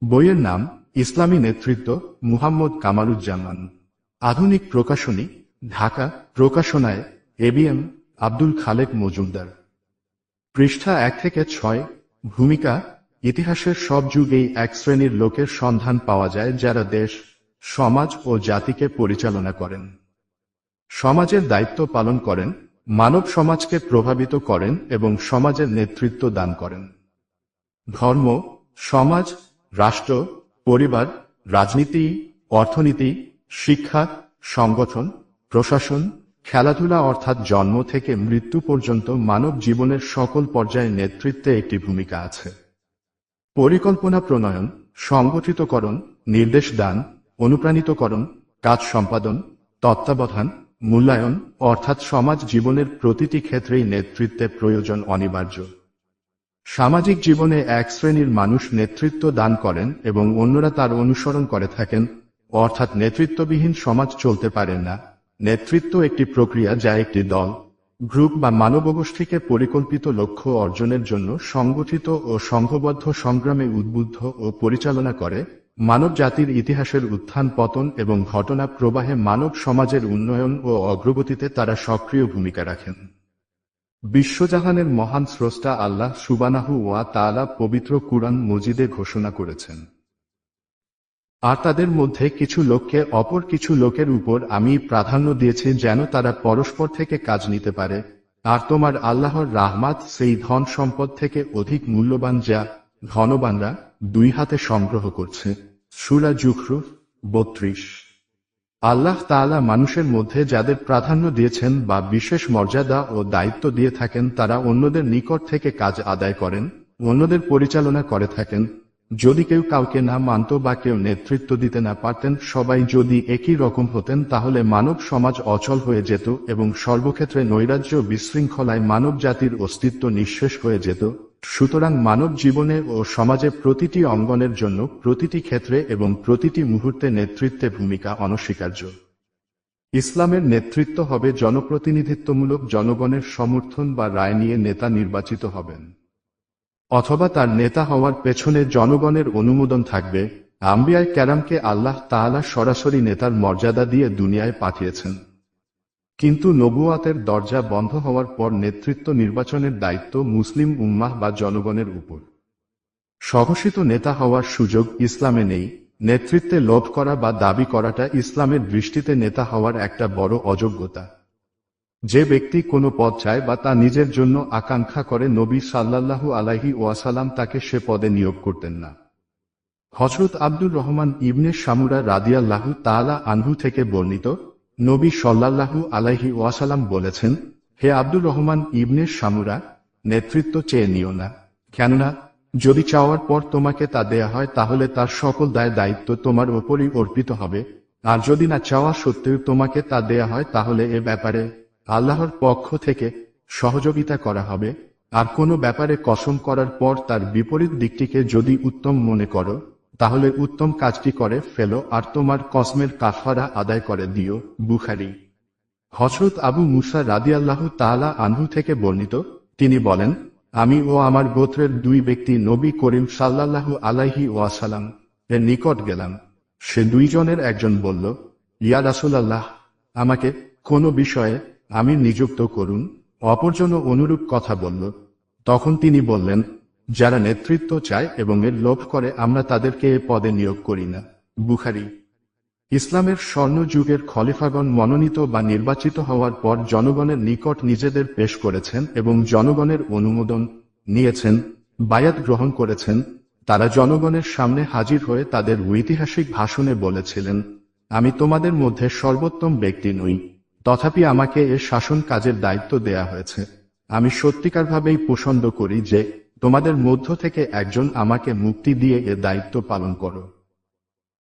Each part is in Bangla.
বইয়ের নাম ইসলামী নেতৃত্ব, মুহাম্মদ কামারুজ্জামান। আধুনিক প্রকাশনী, ঢাকা, প্রকাশনায় এবিএম আব্দুল খালেক মজুমদার। পৃষ্ঠা 1-6। ভূমিকা। ইতিহাসের সব যুগেই এক শ্রেণীর লোকের সন্ধান পাওয়া যায় যারা দেশ, সমাজ ও জাতিকে পরিচালনা করেন, সমাজের দায়িত্ব পালন করেন, মানব সমাজকে প্রভাবিত করেন এবং সমাজের নেতৃত্ব দান করেন। ধর্ম, সমাজ, রাষ্ট্র, পরিবার, রাজনীতি, অর্থনীতি, শিক্ষা, সংগঠন, প্রশাসন, খেলাধুলা অর্থাৎ জন্ম থেকে মৃত্যু পর্যন্ত মানব জীবনের সকল পর্যায়ে নেতৃত্বে একটি ভূমিকা আছে। পরিকল্পনা প্রণয়ন, সংগঠিতকরণ, নির্দেশ দান, অনুপ্রাণিতকরণ, কাজ সম্পাদন, তত্ত্বাবধান, মূল্যায়ন অর্থাৎ সমাজ জীবনের প্রতিটি ক্ষেত্রেই নেতৃত্বের প্রয়োজন অনিবার্য। সামাজিক জীবনে এক শ্রেণীর মানুষ নেতৃত্ব দান করেন এবং অন্যরা তার অনুসরণ করে থাকেন, অর্থাৎ নেতৃত্ববিহীন সমাজ চলতে পারে না। নেতৃত্ব একটি প্রক্রিয়া যা একটি দল, গ্রুপ বা মানবগোষ্ঠীকে পরিকল্পিত লক্ষ্য অর্জনের জন্য সংগঠিত ও সংঘবদ্ধ সংগ্রামে উদ্বুদ্ধ ও পরিচালনা করে। মানব জাতির ইতিহাসের উত্থান পতন এবং ঘটনা প্রবাহে মানব সমাজের উন্নয়ন ও অগ্রগতিতে তারা সক্রিয় ভূমিকা রাখেন। বিশ্বজাহানের মহান স্রষ্টা আল্লাহ সুবহানাহু ওয়া তাআলা পবিত্র কুরআন মজিদে ঘোষণা করেছেন, আর তাদের মধ্যে কিছু লোককে অপর কিছু লোকের উপর আমি প্রাধান্য দিয়েছি যেন তারা পরস্পর থেকে কাজ নিতে পারে, আর তোমার আল্লাহর রাহমাত সেই ধন সম্পদ থেকে অধিক মূল্যবান যা ধনবানরা দুই হাতে সংগ্রহ করছে। সূরা যুখরুফ 32। আল্লাহ তাআলা মানুষের মধ্যে যাদের প্রাধান্য দিয়েছেন বা বিশেষ মর্যাদা ও দায়িত্ব দিয়ে থাকেন তারা অন্যদের নিকট থেকে কাজ আদায় করেন, অন্যদের পরিচালনা করে থাকেন। যদি কেউ কাউকে না মানত বা কেউ নেতৃত্ব দিতে না পারতেন, সবাই যদি একই রকম হতেন তাহলে মানব সমাজ অচল হয়ে যেত এবং সর্বক্ষেত্রে নৈরাজ্য বিশৃঙ্খলায় মানব জাতির অস্তিত্ব নিঃশেষ হয়ে যেত। সুতরাং মানব জীবনে ও সমাজে প্রতিটি অঙ্গনের জন্য প্রতিটি ক্ষেত্রে এবং প্রতিটি মুহূর্তে নেতৃত্বের ভূমিকা অনস্বীকার্য। ইসলামের নেতৃত্ব হবে জনপ্রতিনিধিত্বমূলক, জনগণের সমর্থন বা রায় নিয়ে নেতা নির্বাচিত হবেন, অথবা তার নেতা হওয়ার পেছনে জনগণের অনুমোদন থাকবে। আম্বিয়ায়ে কেরামকে আল্লাহ তাআলা সরাসরি নেতার মর্যাদা দিয়ে দুনিয়ায় পাঠিয়েছেন, কিন্তু নবুয়াতের দরজা বন্ধ হওয়ার পর নেতৃত্ব নির্বাচনের দায়িত্ব মুসলিম উম্মাহ বা জনগণের উপর। স্বঘোষিত নেতা হওয়ার সুযোগ ইসলামে নেই। নেতৃত্বে লোভ করা বা দাবি করাটা ইসলামের দৃষ্টিতে নেতা হওয়ার একটা বড় অযোগ্যতা। যে ব্যক্তি কোনো পদ চায় বা তা নিজের জন্য আকাঙ্ক্ষা করে, নবী সাল্লাল্লাহু আলাইহি ওয়াসাল্লাম তাকে সে পদে নিয়োগ করতেন না। হযরত আব্দুর রহমান ইবনে শামুরা রাদিয়াল্লাহু তাআলা আনহু থেকে বর্ণিত, নবী সাল্লাল্লাহু আলাইহি ওয়াসাল্লাম বলেছেন, হে আব্দুর রহমান ইবনে শামুরা, নেতৃত্ব চেয়ে নিও না, কেননা যদি চাওয়ার পর তোমাকে তা দেয়া হয় তাহলে তার সকল দায়িত্ব তোমার ওপরই অর্পিত হবে, আর যদি না চাওয়া সত্ত্বেও তোমাকে তা দেয়া হয় তাহলে এ ব্যাপারে আল্লাহর পক্ষ থেকে সহযোগিতা করা হবে। আর কোনো ব্যাপারে কসম করার পর তার বিপরীত দিকটিকে যদি উত্তম মনে করো তাহলে উত্তম কাজটি করে ফেলো আর তোমার কসমের কাফারা আদায় করে দিও। বুখারী। হযরত আবু মুসা রাদিয়াল্লাহু তাআলা আনহু থেকে বর্ণিত, তিনি বলেন, আমি ও আমার গোত্রের দুই ব্যক্তি নবী করিম সাল্লাল্লাহু আলাইহি ওয়াসাল্লাম এর নিকট গেলাম। সে দুইজনের একজন বলল, ইয়া রাসূলুল্লাহ, আমাকে কোনো বিষয়ে আমির নিযুক্ত করুন। অপরজন অনুরূপ কথা বলল। তখন তিনি বললেন, যারা নেতৃত্ব চায় এবং এর লোভ করে আমরা তাদেরকে এ পদে নিয়োগ করি না। বুখারী। ইসলামের স্বর্ণ যুগের খলিফাগণ মনোনীত বা নির্বাচিত হওয়ার পর জনগণের নিকট নিজেদের পেশ করেছেন এবং জনগণের অনুমোদন নিয়েছেন, বায়াত গ্রহণ করেছেন। তারা জনগণের সামনে হাজির হয়ে তাদের ঐতিহাসিক ভাষণে বলেছিলেন, আমি তোমাদের মধ্যে সর্বোত্তম ব্যক্তি নই, তথাপি আমাকে এ শাসন কাজের দায়িত্ব দেয়া হয়েছে। আমি সত্যিকারভাবেই পছন্দ করি যে তোমাদের মধ্য থেকে একজন আমাকে মুক্তি দিয়ে এ দায়িত্ব পালন করো।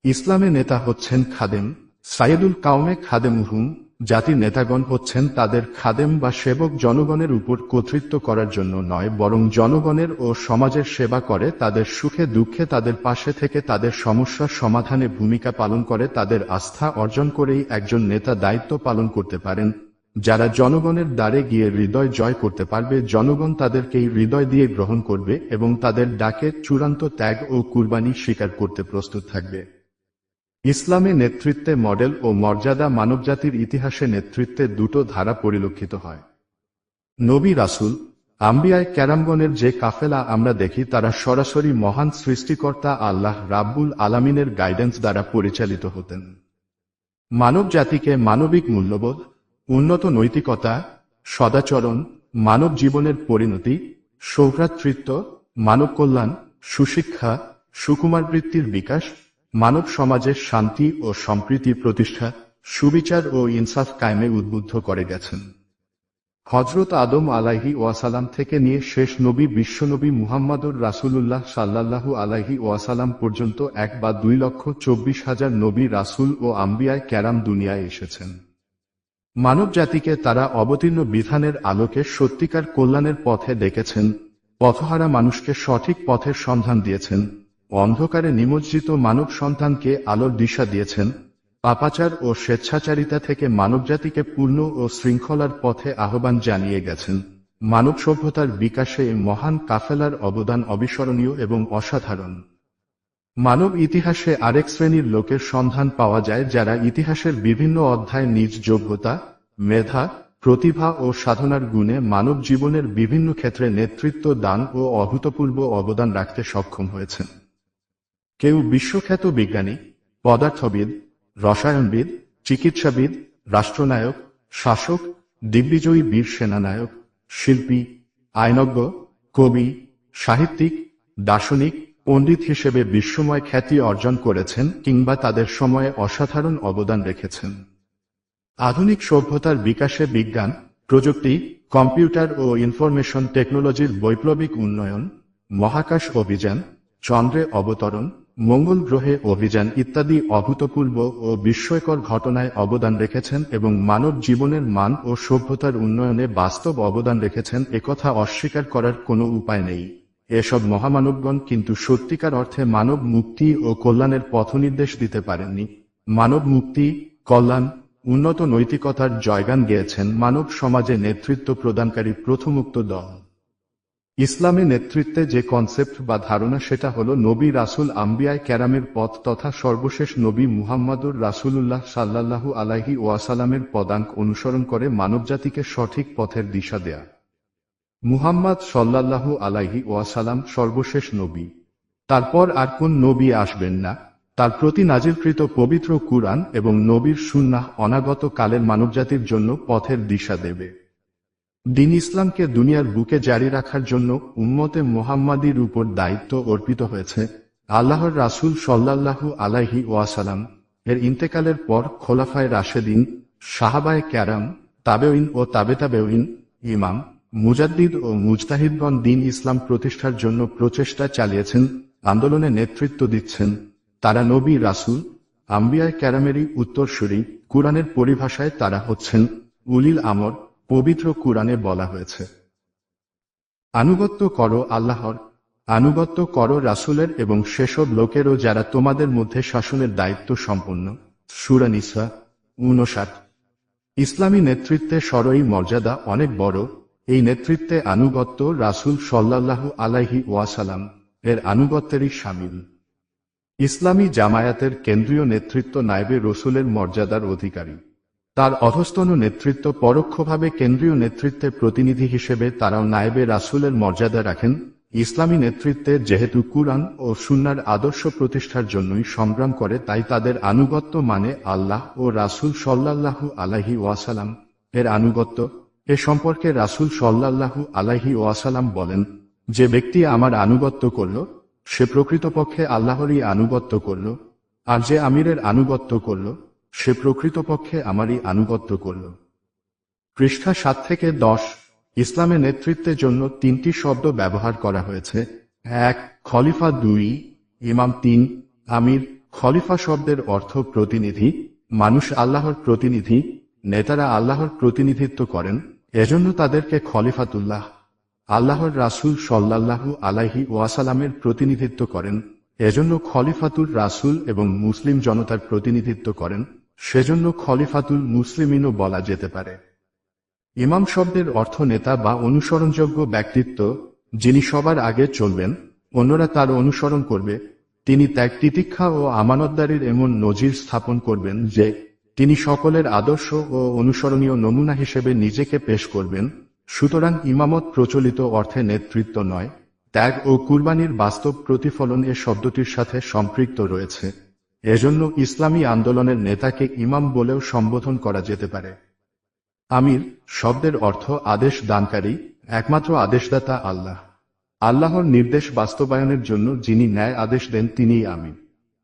ইসলামে নেতা হচ্ছেন খাদেম, সাইয়্যিদুল কাওমে খাদেমুহুম। জাতির নেতাগণ হচ্ছেন তাদের খাদেম বা সেবক, জনগণের উপর কর্তৃত্ব করার জন্য নয়, বরং জনগণের ও সমাজের সেবা করে, তাদের সুখে দুঃখে তাদের পাশে থেকে তাদের সমস্যার সমাধানে ভূমিকা পালন করে। তাদের আস্থা অর্জন করেই একজন নেতা দায়িত্ব পালন করতে পারেন। যারা জনগণের দ্বারে গিয়ে হৃদয় জয় করতে পারবে, জনগণ তাদেরকেই হৃদয় দিয়ে গ্রহণ করবে এবং তাদের ডাকে চূড়ান্ত ত্যাগ ও কুরবানি স্বীকার করতে প্রস্তুত থাকবে। ইসলামে নেতৃত্বে মডেল ও মর্যাদা। মানবজাতির ইতিহাসে নেতৃত্বে দুটো ধারা পরিলক্ষিত হয়। নবী রাসূল আম্বিয়ায়ে কেরামগণের যে কাফেলা আমরা দেখি, তারা সরাসরি মহান সৃষ্টিকর্তা আল্লাহ রাব্বুল আলামিনের গাইডেন্স দ্বারা পরিচালিত হতেন। মানব জাতিকে মানবিক মূল্যবোধ, উন্নত নৈতিকতা, সদাচরণ, মানব জীবনের পরিণতি, সৌভ্রাতৃত্ব, মানব কল্যাণ, সুশিক্ষা, সুকুমারবৃত্তির বিকাশ, মানব সমাজের শান্তি ও সম্প্রীতি প্রতিষ্ঠা, সুবিচার ও ইনসাফ কায়েমে উদ্বুদ্ধ করে গেছেন। হযরত আদম আলাইহি ওয়াসালাম থেকে নিয়ে শেষ নবী বিশ্বনবী মুহাম্মদুর রাসূলুল্লাহ সাল্লাল্লাহু আলাইহি ওয়াসাল্লাম পর্যন্ত ১,২,২৪,০০০ নবী, রাসূল ও আম্বিয়ায়ে কেরাম দুনিয়ায় এসেছেন। মানব জাতিকে তারা অবতীর্ণ বিধানের আলোকে সত্যিকার কল্যাণের পথে ডেকেছেন, পথহারা মানুষকে সঠিক পথের সন্ধান দিয়েছেন, অন্ধকারে নিমজ্জিত মানব সন্তানকে আলোর দিশা দিয়েছেন, পাপাচার ও স্বেচ্ছাচারিতা থেকে মানবজাতিকে পূর্ণ ও শৃঙ্খলার পথে আহ্বান জানিয়ে গেছেন। মানব সভ্যতার বিকাশে এই মহান কাফেলার অবদান অবিস্মরণীয় এবং অসাধারণ। মানব ইতিহাসে আরেক শ্রেণীর লোকের সন্ধান পাওয়া যায়, যারা ইতিহাসের বিভিন্ন অধ্যায়ে নিজ যোগ্যতা, মেধা, প্রতিভা ও সাধনার গুণে মানব জীবনের বিভিন্ন ক্ষেত্রে নেতৃত্ব দান ও অভূতপূর্ব অবদান রাখতে সক্ষম হয়েছেন। কেউ বিশ্বখ্যাত বিজ্ঞানী, পদার্থবিদ, রসায়নবিদ, চিকিৎসাবিদ, রাষ্ট্রনায়ক, শাসক, দিগ্বিজয়ী বীর সেনানায়ক, শিল্পী, আইনজ্ঞ, কবি, সাহিত্যিক, দার্শনিক, পণ্ডিত হিসেবে বিশ্বময় খ্যাতি অর্জন করেছেন কিংবা তাদের সময়ে অসাধারণ অবদান রেখেছেন। আধুনিক সভ্যতার বিকাশে বিজ্ঞান, প্রযুক্তি, কম্পিউটার ও ইনফরমেশন টেকনোলজির বৈপ্লবিক উন্নয়ন, মহাকাশ অভিযান, চন্দ্রে অবতরণ, মঙ্গল গ্রহে অভিযান ইত্যাদি অভূতপূর্ব ও বিস্ময়কর ঘটনায় অবদান রেখেছেন এবং মানব জীবনের মান ও সভ্যতার উন্নয়নে বাস্তব অবদান রেখেছেন, একথা অস্বীকার করার কোনো উপায় নেই। এসব মহামানবগণ কিন্তু সত্যিকার অর্থে মানব মুক্তি ও কল্যাণের পথনির্দেশ দিতে পারেননি। মানব মুক্তি, কল্যাণ, উন্নত নৈতিকতার জয়গান গেয়েছেন মানব সমাজে নেতৃত্ব প্রদানকারী প্রথমোক্ত দল। ইসলামে নেতৃত্বে যে কনসেপ্ট বা ধারণা, সেটা হলো নবী রাসূল আম্বিয়ায়ে কেরামের পথ তথা সর্বশেষ নবী মুহাম্মদুর রাসূলুল্লাহ সাল্লাল্লাহু আলাইহি ওয়াসাল্লামের পদাঙ্ক অনুসরণ করে মানবজাতিকে সঠিক পথের দিশা দেয়া। মুহাম্মদ সাল্লাল্লাহু আলাইহি ওয়াসাল্লাম সর্বশেষ নবী। তারপর আর কোন নবী আসবেন না। তার প্রতি নাজিলকৃত পবিত্র কুরআন এবং নবীর সুন্নাহ অনাগত কালের মানবজাতির জন্য পথের দিশা দেবে। দ্বীন ইসলামকে দুনিয়ার বুকে জারি রাখার জন্য উম্মতে মুহাম্মাদীর উপর দায়িত্ব অর্পিত হয়েছে। আল্লাহর রাসূল সাল্লাল্লাহু আলাইহি ওয়াসাল্লাম এর ইন্তেকালের পর খোলাফায়ে রাশেদিন, সাহাবায়ে কেরাম, তাবেঈন ও তাবেঈন, ইমাম, মুজাদ্দিদ ও মুজতাহিদগণ দ্বীন ইসলাম প্রতিষ্ঠার জন্য প্রচেষ্টা চালিয়েছেন, আন্দোলনে নেতৃত্ব দিচ্ছেন। তারা নবী রাসূল আম্বিয়ায়ে কেরামেরই উত্তরসূরি। কুরআনের পরিভাষায় তারা হচ্ছেন উলিল আমর। পবিত্র কুরআনে বলা হয়েছে, আনুগত্য করো আল্লাহর, আনুগত্য করো রাসূলের এবং সেসব লোকেরও যারা তোমাদের মধ্যে শাসনের দায়িত্ব সম্পন্ন। সূরা নিসা ৫৯। ইসলামী নেতৃত্বে সরই মর্যাদা অনেক বড়। এই নেতৃত্বে আনুগত্য রাসূল সাল্লাল্লাহু আলাইহি ওয়াসাল্লাম এর আনুগত্যেরই শামিল। ইসলামী জামায়াতের কেন্দ্রীয় নেতৃত্ব নায়েবে রসুলের মর্যাদার অধিকারী। তার অধস্তন নেতৃত্ব পরোক্ষভাবে কেন্দ্রীয় নেতৃত্বের প্রতিনিধি হিসেবে তারাও নায়েবে রাসূলের মর্যাদা রাখেন। ইসলামী নেতৃত্বে যেহেতু কুরআন ও সুন্নাহর আদর্শ প্রতিষ্ঠার জন্যই সংগ্রাম করে, তাই তাদের আনুগত্য মানে আল্লাহ ও রাসূল সাল্লাল্লাহু আলাইহি ওয়াসাল্লাম এর আনুগত্য। এ সম্পর্কে রাসূল সাল্লাল্লাহু আলাইহি ওয়াসাল্লাম বলেন, যে ব্যক্তি আমার আনুগত্য করল সে প্রকৃতপক্ষে আল্লাহরই আনুগত্য করল, আর যে আমিরের আনুগত্য করল সে প্রকৃতপক্ষে আমারই আনুগত্য করল। পৃষ্ঠা ৭ থেকে ১০। ইসলামে নেতৃত্বের জন্য ৩টি শব্দ ব্যবহার করা হয়েছে। ১. খলিফা, ২. ইমাম, ৩. আমির। খলিফা শব্দের অর্থ প্রতিনিধি। মানুষ আল্লাহর প্রতিনিধি, নেতারা আল্লাহর প্রতিনিধিত্ব করেন, এজন্য তাদেরকে খলিফাতুল্লাহ। আল্লাহর রাসূল সাল্লাল্লাহু আলাইহি ওয়াসাল্লামের প্রতিনিধিত্ব করেন, এজন্য খলিফাতুর রাসূল, এবং মুসলিম জনতার প্রতিনিধিত্ব করেন, সেজন্য খলিফাতুল মুসলিমিনও বলা যেতে পারে। ইমাম শব্দের অর্থ নেতা বা অনুসরণযোগ্য ব্যক্তিত্ব, যিনি সবার আগে চলবেন, অন্যরা তার অনুসরণ করবে। তিনি ত্যাগ, তিতিক্ষা ও আমানতদারির এমন নজির স্থাপন করবেন যে তিনি সকলের আদর্শ ও অনুসরণীয় নমুনা হিসেবে নিজেকে পেশ করবেন। সুতরাং ইমামত প্রচলিত অর্থে নেতৃত্ব নয়, ত্যাগ ও কুরবানির বাস্তব প্রতিফলন এ শব্দটির সাথে সম্পৃক্ত রয়েছে। এজন্য ইসলামী আন্দোলনের নেতাকে ইমাম বলেও সম্বোধন করা যেতে পারে। আমির শব্দের অর্থ আদেশ দানকারী, একমাত্র আদেশদাতা আল্লাহ। আল্লাহর নির্দেশ বাস্তবায়নের জন্য যিনি ন্যায় আদেশ দেন তিনিই আমির।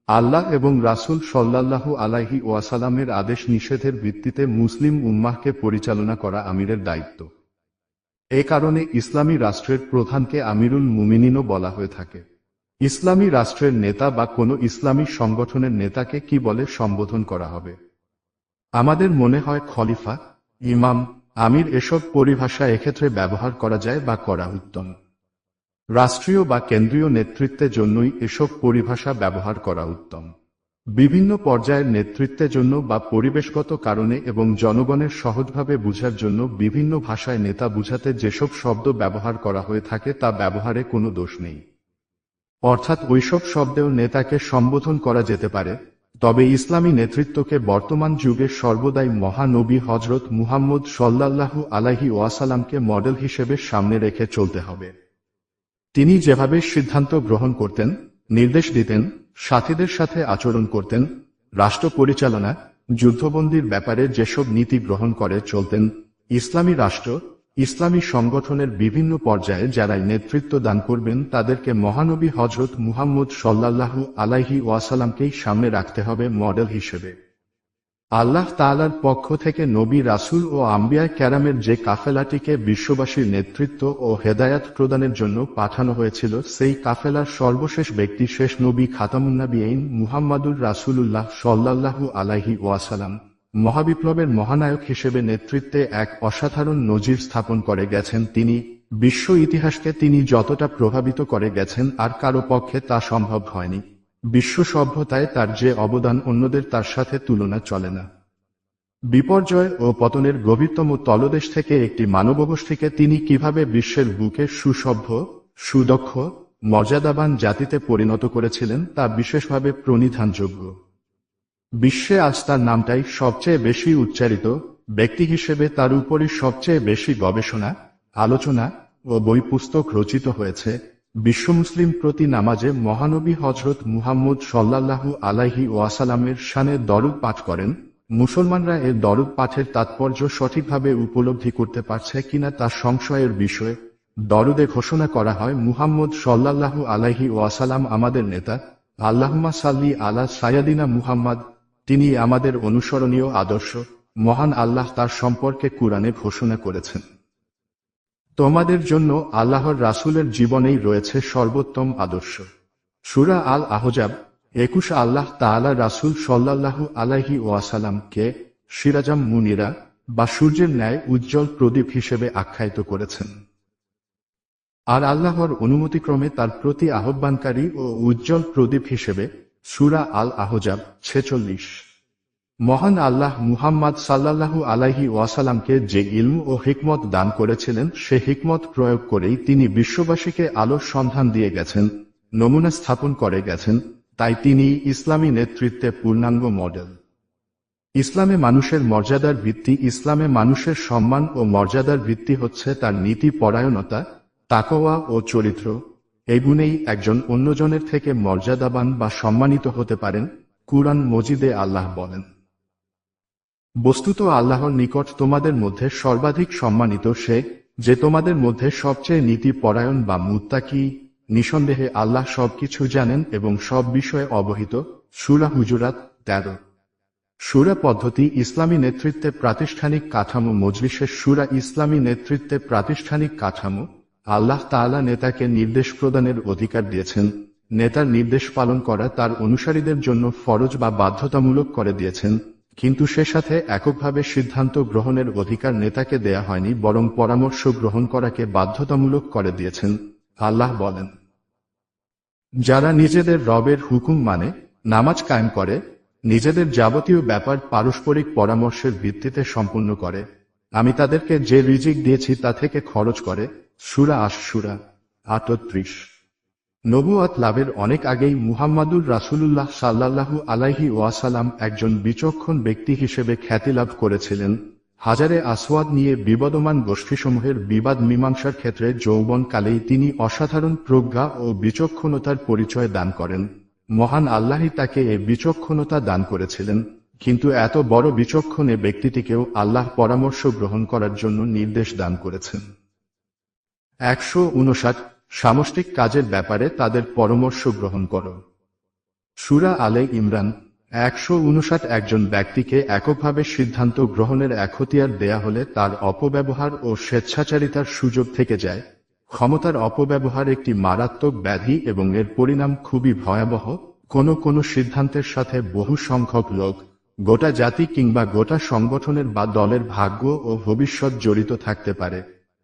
আল্লাহ এবং রাসূল সাল্লাল্লাহু আলাইহি ওয়াসাল্লামের আদেশ নিষেধের ভিত্তিতে মুসলিম উম্মাহকে পরিচালনা করা আমিরের দায়িত্ব। এ কারণে ইসলামী রাষ্ট্রের প্রধানকে আমিরুল মুমিনিনও বলা হয়ে থাকে। ইসলামী রাষ্ট্রের নেতা বা কোনো ইসলামী সংগঠনের নেতাকে কি বলে সম্বোধন করা হবে? আমাদের মনে হয় খলিফা, ইমাম, আমির এসব পরিভাষা এক্ষেত্রে ব্যবহার করা যায় বা করা উত্তম। রাষ্ট্রীয় বা কেন্দ্রীয় নেতৃত্বের জন্যই এসব পরিভাষা ব্যবহার করা উত্তম। বিভিন্ন পর্যায়ের নেতৃত্বের জন্য বা পরিবেশগত কারণে এবং জনগণের সহজভাবে বুঝার জন্য বিভিন্ন ভাষায় নেতা বুঝাতে যেসব শব্দ ব্যবহার করা হয়ে থাকে তা ব্যবহারে কোনো দোষ নেই। অর্থাৎ ওইসব শব্দেও নেতাকে সম্বোধন করা যেতে পারে। তবে ইসলামী নেতৃত্বকে বর্তমান যুগে সর্বদাই মহানবী হযরত মুহাম্মদ সাল্লাল্লাহু আলাইহি ওয়াসাল্লামকে মডেল হিসেবে সামনে রেখে চলতে হবে। তিনি যেভাবে সিদ্ধান্ত গ্রহণ করতেন, নির্দেশ দিতেন, সাথীদের সাথে আচরণ করতেন, রাষ্ট্র পরিচালনা, যুদ্ধবন্দির ব্যাপারে যেসব নীতি গ্রহণ করে চলতেন, ইসলামী রাষ্ট্র, ইসলামী সংগঠনের বিভিন্ন পর্যায়ে যারাই নেতৃত্ব দান করবেন তাদেরকে মহানবী হযরত মুহাম্মদ সাল্লাল্লাহু আলাইহি ওয়াসাল্লামকেই সামনে রাখতে হবে মডেল হিসেবে। আল্লাহ তাআলার পক্ষ থেকে নবী, রাসূল ও আম্বিয়ায়ে কেরামের যে কাফেলাটিকে বিশ্ববাসীর নেতৃত্ব ও হেদায়াত প্রদানের জন্য পাঠানো হয়েছিল, সেই কাফেলার সর্বশেষ ব্যক্তি শেষ নবী খাতামুন্নাবিয়ীন মুহাম্মাদুর রাসূলুল্লাহ সাল্লাল্লাহু আলাইহি ওয়াসাল্লাম মহাবিপ্লবের মহানায়ক হিসেবে নেতৃত্বে এক অসাধারণ নজির স্থাপন করে গেছেন। তিনি বিশ্ব ইতিহাসকে তিনি যতটা প্রভাবিত করে গেছেন আর কারো পক্ষে তা সম্ভব হয়নি। বিশ্ব সভ্যতায় তার যে অবদান অন্যদের তার সাথে তুলনা চলে না। বিপর্যয় ও পতনের গভীরতম তলদেশ থেকে একটি মানবগোষ্ঠীকে তিনি কিভাবে বিশ্বের বুকে সুসভ্য, সুদক্ষ, মর্যাদাবান জাতিতে পরিণত করেছিলেন তা বিশেষভাবে প্রণিধানযোগ্য। বিশ্বে আজ তার নামটাই সবচেয়ে বেশি উচ্চারিত। ব্যক্তি হিসেবে তার উপরই সবচেয়ে বেশি গবেষণা, আলোচনা ও বই পুস্তক রচিত হয়েছে। বিশ্ব মুসলিম প্রতি নামাজে মহানবী হযরত মুহাম্মদ সাল্লাল্লাহু আলাইহি ওয়াসাল্লামের শানে দরুদ পাঠ করেন। মুসলমানরা এর দরুদ পাঠের তাৎপর্য সঠিকভাবে উপলব্ধি করতে পারছে কিনা তা সংশয়ের বিষয়। দরুদে ঘোষণা করা হয়, মুহাম্মদ সাল্লাল্লাহু আলাইহি ওয়াসাল্লাম আমাদের নেতা, আল্লাহুম্মা সাল্লি আলা সাইয়্যিদিনা মুহাম্মদ, তিনি আমাদের অনুসরণীয় আদর্শ। মহান আল্লাহ তার সম্পর্কে কুরআনে ঘোষণা করেছেন, তোমাদের জন্য আল্লাহর রাসূলের জীবনেই রয়েছে সর্বোত্তম আদর্শ। সূরা আল আহজাব 21। আল্লাহ তাআলা রাসূল সাল্লাল্লাহু আলাইহি ওয়াসাল্লামকে সিরাজাম মুনিরা বা সূর্যের ন্যায় উজ্জ্বল প্রদীপ হিসেবে আখ্যায়িত করেছেন। আর আল্লাহর অনুমতিক্রমে তার প্রতি আহ্বানকারী ও উজ্জ্বল প্রদীপ হিসেবে। সূরা আল আহজাব 46। মহান আল্লাহ মুহাম্মদ সাল্লাল্লাহু আলাইহি ওয়াসাল্লামকে যে ইলম ও হিকমত দান করেছিলেন, সে হিকমত প্রয়োগ করেই তিনি বিশ্ববাসীকে আলোর সন্ধান দিয়ে গেছেন, নমুনা স্থাপন করে গেছেন। তাই তিনি ইসলামী নেতৃত্বে পূর্ণাঙ্গ মডেল। ইসলামে মানুষের মর্যাদার ভিত্তি, ইসলামে মানুষের সম্মান ও মর্যাদার ভিত্তি হচ্ছে তার নীতি পরায়ণতা, তাকওয়া ও চরিত্র। এই গুণেই একজন অন্যজনের থেকে মর্যাদাবান বা সম্মানিত হতে পারেন। কুরআন মজিদে আল্লাহ বলেন, বস্তুত আল্লাহর নিকট তোমাদের মধ্যে সর্বাধিক সম্মানিত সে, যে তোমাদের মধ্যে সবচেয়ে নীতি পরায়ণ বা মুত্তাকি। নিঃসন্দেহে আল্লাহ সবকিছু জানেন এবং সব বিষয়ে অবহিত। সূরা হুজুরাত 13। সূরা পদ্ধতি ইসলামী নেতৃত্বে প্রাতিষ্ঠানিক কাঠামো। মজলিসের সূরা ইসলামী নেতৃত্বে প্রাতিষ্ঠানিক কাঠামো। আল্লাহ তাআলা নেতাকে নির্দেশ প্রদানের অধিকার দিয়েছেন। নেতার নির্দেশ পালন করা তার অনুসারীদের জন্য ফরজ বা বাধ্যতামূলক করে দিয়েছেন, কিন্তু সে সাথে এককভাবে সিদ্ধান্ত গ্রহণের অধিকার নেতাকে দেয়া হয়নি, বরং পরামর্শ গ্রহণ করাকে বাধ্যতামূলক করে দিয়েছেন। আল্লাহ বলেন, যারা নিজেদের রবের হুকুম মানে, নামাজ কায়েম করে, নিজেদের যাবতীয় ব্যাপার পারস্পরিক পরামর্শের ভিত্তিতে সম্পূর্ণ করে, আমি তাদেরকে যে রিজিক দিয়েছি তা থেকে খরচ করে। সূরা আশ-শূরা ৩৮। নবুয়ত লাভের অনেক আগেই মুহাম্মাদুর রাসূলুল্লাহ সাল্লাল্লাহু আলাইহি ওয়াসাল্লাম একজন বিচক্ষণ ব্যক্তি হিসেবে খ্যাতি লাভ করেছিলেন। হাজারে আসওয়াদ নিয়ে বিবদমান গোষ্ঠীসমূহের বিবাদ মীমাংসার ক্ষেত্রে যৌবনকালেই তিনি অসাধারণ প্রজ্ঞা ও বিচক্ষণতার পরিচয় দান করেন। মহান আল্লাহই তাকে এ বিচক্ষণতা দান করেছিলেন, কিন্তু এত বড় বিচক্ষণ এ ব্যক্তিটিকেও আল্লাহ পরামর্শ গ্রহণ করার জন্য নির্দেশ দান করেছেন। ১৫৯ সামষ্টিক কাজের ব্যাপারে তাদের পরামর্শ গ্রহণ করো। সূরা আলে ইমরান ১৫৯। একজন ব্যক্তিকে এককভাবে সিদ্ধান্ত গ্রহণের এখতিয়ার দেয়া হলে তার অপব্যবহার ও স্বেচ্ছাচারিতার সুযোগ থেকে যায়। ক্ষমতার অপব্যবহার একটি মারাত্মক ব্যাধি এবং এর পরিণাম খুবই ভয়াবহ। কোনো সিদ্ধান্তের সাথে বহু সংখ্যক লোক, গোটা জাতি কিংবা গোটা সংগঠনের বা দলের ভাগ্য ও ভবিষ্যৎ জড়িত থাকতে পারে।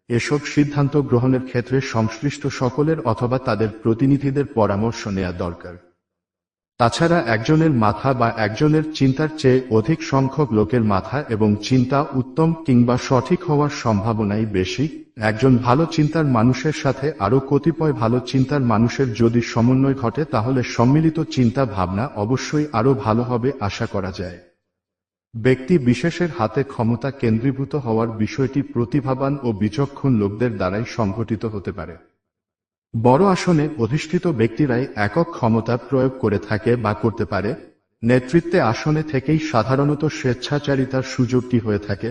এসব সিদ্ধান্ত গ্রহণের ক্ষেত্রে সংশ্লিষ্ট সকলের অথবা তাদের প্রতিনিধিদের পরামর্শ নেওয়া দরকার। তাছাড়া একজনের মাথা বা একজনের চিন্তার চেয়ে অধিক সংখ্যক লোকের মাথা এবং চিন্তা উত্তম কিংবা সঠিক হওয়ার সম্ভাবনাই বেশি। একজন ভালো চিন্তার মানুষের সাথে আরও কতিপয় ভালো চিন্তার মানুষের যদি সমন্বয় ঘটে তাহলে সম্মিলিত চিন্তা ভাবনা অবশ্যই আরও ভালো হবে আশা করা যায়। ব্যক্তি বিশেষের হাতে ক্ষমতা কেন্দ্রীভূত হওয়ার বিষয়টি প্রতিভাবান ও বিচক্ষণ লোকদের দ্বারাই সংঘটিত হতে পারে। বড় আসনে অধিষ্ঠিত ব্যক্তিরাই একক ক্ষমতা প্রয়োগ করে থাকে বা করতে পারে। নেতৃত্বে আসনে থেকেই সাধারণত স্বেচ্ছাচারিতার সুযোগটি হয়ে থাকে।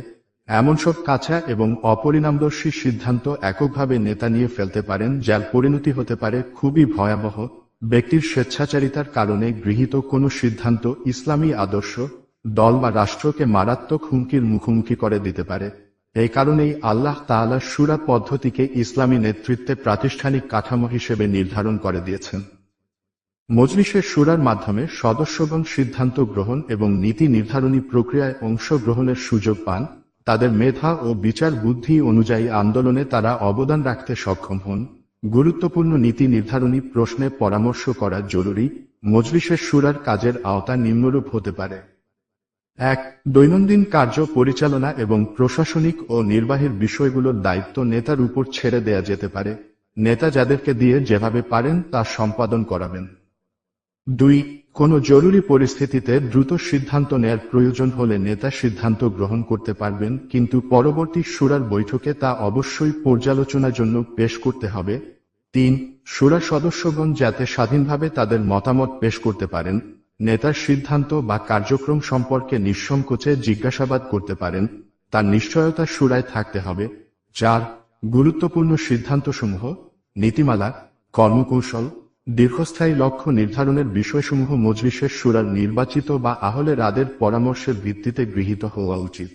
এমন সব কাঁচা এবং অপরিণামদর্শী সিদ্ধান্ত এককভাবে নেতা নিয়ে ফেলতে পারেন, যার পরিণতি হতে পারে খুবই ভয়াবহ। ব্যক্তির স্বেচ্ছাচারিতার কারণে গৃহীত কোনো সিদ্ধান্ত ইসলামী আদর্শ, দল বা রাষ্ট্রকে মারাত্মক হুমকির মুখোমুখি করে দিতে পারে। এই কারণেই আল্লাহ তাআলা শূরা পদ্ধতিকে ইসলামী নেতৃত্বে প্রাতিষ্ঠানিক কাঠামো হিসেবে নির্ধারণ করে দিয়েছেন। মজলিসের শূরার মাধ্যমে সদস্যগণ সিদ্ধান্ত গ্রহণ এবং নীতি নির্ধারণী প্রক্রিয়ায় অংশগ্রহণের সুযোগ পান। তাদের মেধা ও বিচার বুদ্ধি অনুযায়ী আন্দোলনে তারা অবদান রাখতে সক্ষম হন। গুরুত্বপূর্ণ নীতি নির্ধারণী প্রশ্নে পরামর্শ করা জরুরি। মজলিসের শূরার কাজের আওতা নিম্নরূপ হতে পারে: ১. দৈনন্দিন কার্য পরিচালনা এবং প্রশাসনিক ও নির্বাহীর বিষয়গুলোর দায়িত্ব নেতার উপর ছেড়ে দেয়া যেতে পারে। নেতা যাদেরকে দিয়ে যেভাবে পারেন তা সম্পাদন করাবেন। ২. কোনো জরুরি পরিস্থিতিতে দ্রুত সিদ্ধান্ত নেয়ার প্রয়োজন হলে নেতা সিদ্ধান্ত গ্রহণ করতে পারবেন, কিন্তু পরবর্তী শূরার বৈঠকে তা অবশ্যই পর্যালোচনার জন্য পেশ করতে হবে। ৩. শূরা সদস্যগণ যাতে স্বাধীনভাবে তাদের মতামত পেশ করতে পারেন, নেতার সিদ্ধান্ত বা কার্যক্রম সম্পর্কে নিঃসংকোচে জিজ্ঞাসাবাদ করতে পারেন, তার নিশ্চয়তা শূরায় থাকতে হবে। ৪. গুরুত্বপূর্ণ সিদ্ধান্তসমূহ, নীতিমালা, কর্মকৌশল, দীর্ঘস্থায়ী লক্ষ্য নির্ধারণের বিষয়সমূহ মজলিসের শূরার নির্বাচিত বা আহলে রাদের পরামর্শের ভিত্তিতে গৃহীত হওয়া উচিত।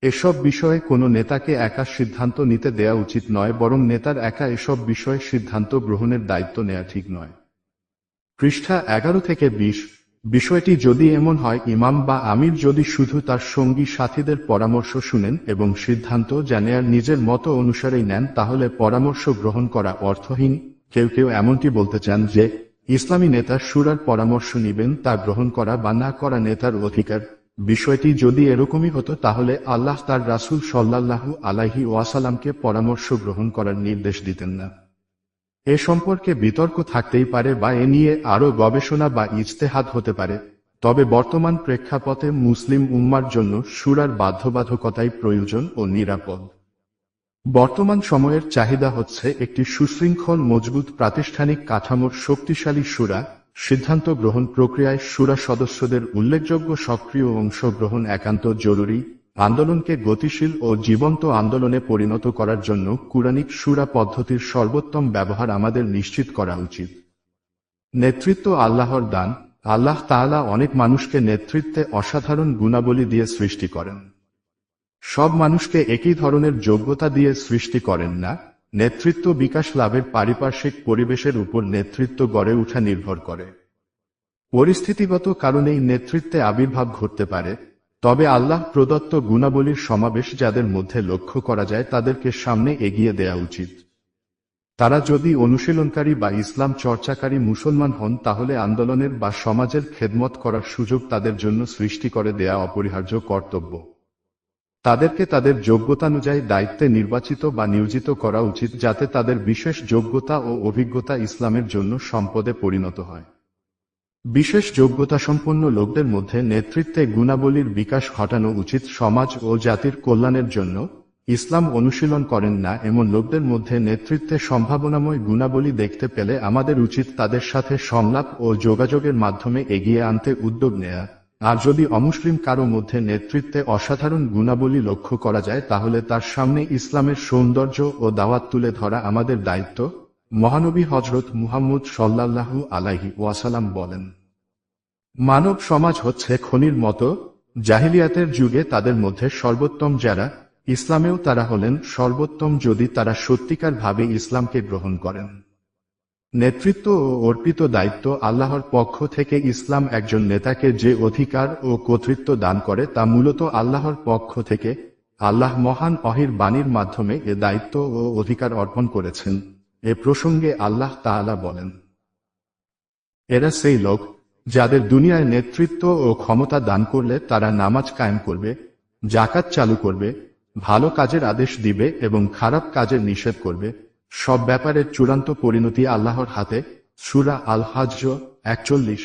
এসব বিষয়ে কোনো নেতাকে একা সিদ্ধান্ত নিতে দেয়া উচিত নয়, বরং নেতার একা এসব বিষয়ে সিদ্ধান্ত গ্রহণের দায়িত্ব নেওয়া ঠিক নয়। পৃষ্ঠা ১১ থেকে ২০। বিষয়টি যদি এমন হয়, ইমাম বা আমির যদি শুধু তার সঙ্গী সাথীদের পরামর্শ শুনেন এবং সিদ্ধান্ত যা নেয়ার নিজের মতো অনুসারেই নেন, তাহলে পরামর্শ গ্রহণ করা অর্থহীন। কেউ এমনটি বলতে চান যে ইসলামী নেতা শূরার পরামর্শ নিবেন, তা গ্রহণ করা বা না করা নেতার অধিকার। বিষয়টি যদি এরকমই হতো তাহলে আল্লাহ তার রাসূল সাল্লাল্লাহু আলাইহি ওয়াসাল্লামকে পরামর্শ গ্রহণ করার নির্দেশ দিতেন না। এ সম্পর্কে বিতর্ক থাকতেই পারে বা এ নিয়ে আরও গবেষণা বা ইজতেহাদ হতে পারে, তবে বর্তমান প্রেক্ষাপটে মুসলিম উম্মার জন্য শূরার বাধ্যবাধকতাই প্রয়োজন ও নিরাপদ। বর্তমান সময়ের চাহিদা হচ্ছে একটি সুশৃঙ্খল মজবুত প্রাতিষ্ঠানিক কাঠামোর শক্তিশালী শূরা। সিদ্ধান্ত গ্রহণ প্রক্রিয়ায় শূরা সদস্যদের উল্লেখযোগ্য সক্রিয় অংশগ্রহণ একান্ত জরুরি। আন্দোলনকে গতিশীল ও জীবন্ত আন্দোলনে পরিণত করার জন্য কুরআনিক শূরা পদ্ধতির সর্বোত্তম ব্যবহার আমাদের নিশ্চিত করা উচিত। নেতৃত্ব আল্লাহর দান। আল্লাহ তাআলা অনেক মানুষকে নেতৃত্বে অসাধারণ গুণাবলী দিয়ে সৃষ্টি করেন। সব মানুষকে একই ধরনের যোগ্যতা দিয়ে সৃষ্টি করেন না। নেতৃত্ব বিকাশ লাভের পারিপার্শ্বিক পরিবেশের উপর নেতৃত্ব গড়ে ওঠা নির্ভর করে। পরিস্থিতিগত কারণেই নেতৃত্বে আবির্ভাব ঘটতে পারে, তবে আল্লাহ প্রদত্ত গুণাবলীর সমাবেশ যাদের মধ্যে লক্ষ্য করা যায় তাদেরকে সামনে এগিয়ে দেয়া উচিত। তারা যদি অনুশীলনকারী বা ইসলাম চর্চাকারী মুসলমান হন, তাহলে আন্দোলনের বা সমাজের খেদমত করার সুযোগ তাদের জন্য সৃষ্টি করে দেয়া অপরিহার্য কর্তব্য। তাদেরকে তাদের যোগ্যতানুযায়ী দায়িত্বে নির্বাচিত বা নিয়োজিত করা উচিত, যাতে তাদের বিশেষ যোগ্যতা ও অভিজ্ঞতা ইসলামের জন্য সম্পদে পরিণত হয়। বিশেষ যোগ্যতাসম্পন্ন লোকদের মধ্যে নেতৃত্বে গুণাবলীর বিকাশ ঘটানো উচিত। সমাজ ও জাতির কল্যাণের জন্য ইসলাম অনুশীলন করেন না এমন লোকদের মধ্যে নেতৃত্বে সম্ভাবনাময় গুণাবলী দেখতে পেলে আমাদের উচিত তাদের সাথে সংলাপ ও যোগাযোগের মাধ্যমে এগিয়ে আনতে উদ্যোগ নেয়া। আর যদি অমুসলিম কারো মধ্যে নেতৃত্বে অসাধারণ গুণাবলী লক্ষ্য করা যায়, তাহলে তার সামনে ইসলামের সৌন্দর্য ও দাওয়াত তুলে ধরা আমাদের দায়িত্ব। মহানবী হযরত মুহাম্মদ সাল্লাল্লাহু আলাইহি ওয়াসাল্লাম বলেন, মানব সমাজ হচ্ছে খনির মতো। জাহিলিয়াতের যুগে তাদের মধ্যে সর্বোত্তম যারা, ইসলামেও তারা হলেন সর্বোত্তম যদি তারা সত্যিকার ভাবে ইসলামকে গ্রহণ করেন। নেতৃত্ব ও অর্পিত দায়িত্ব আল্লাহর পক্ষ থেকে। ইসলাম একজন নেতাকে যে অধিকার ও কর্তৃত্ব দান করে তা মূলত আল্লাহর পক্ষ থেকে। আল্লাহ মহান ওহীর বাণীর মাধ্যমে এ দায়িত্ব ও অধিকার অর্পণ করেছেন। এ প্রসঙ্গে আল্লাহ তাআলা বলেন, এরা সেই লোক যাদের দুনিয়ায় নেতৃত্ব ও ক্ষমতা দান করলে তারা নামাজ কায়েম করবে, যাকাত চালু করবে, ভালো কাজের আদেশ দিবে এবং খারাপ কাজের নিষেধ করবে। সব ব্যাপারের চূড়ান্ত পরিণতি আল্লাহর হাতে। সূরা আল হজ্জ 41।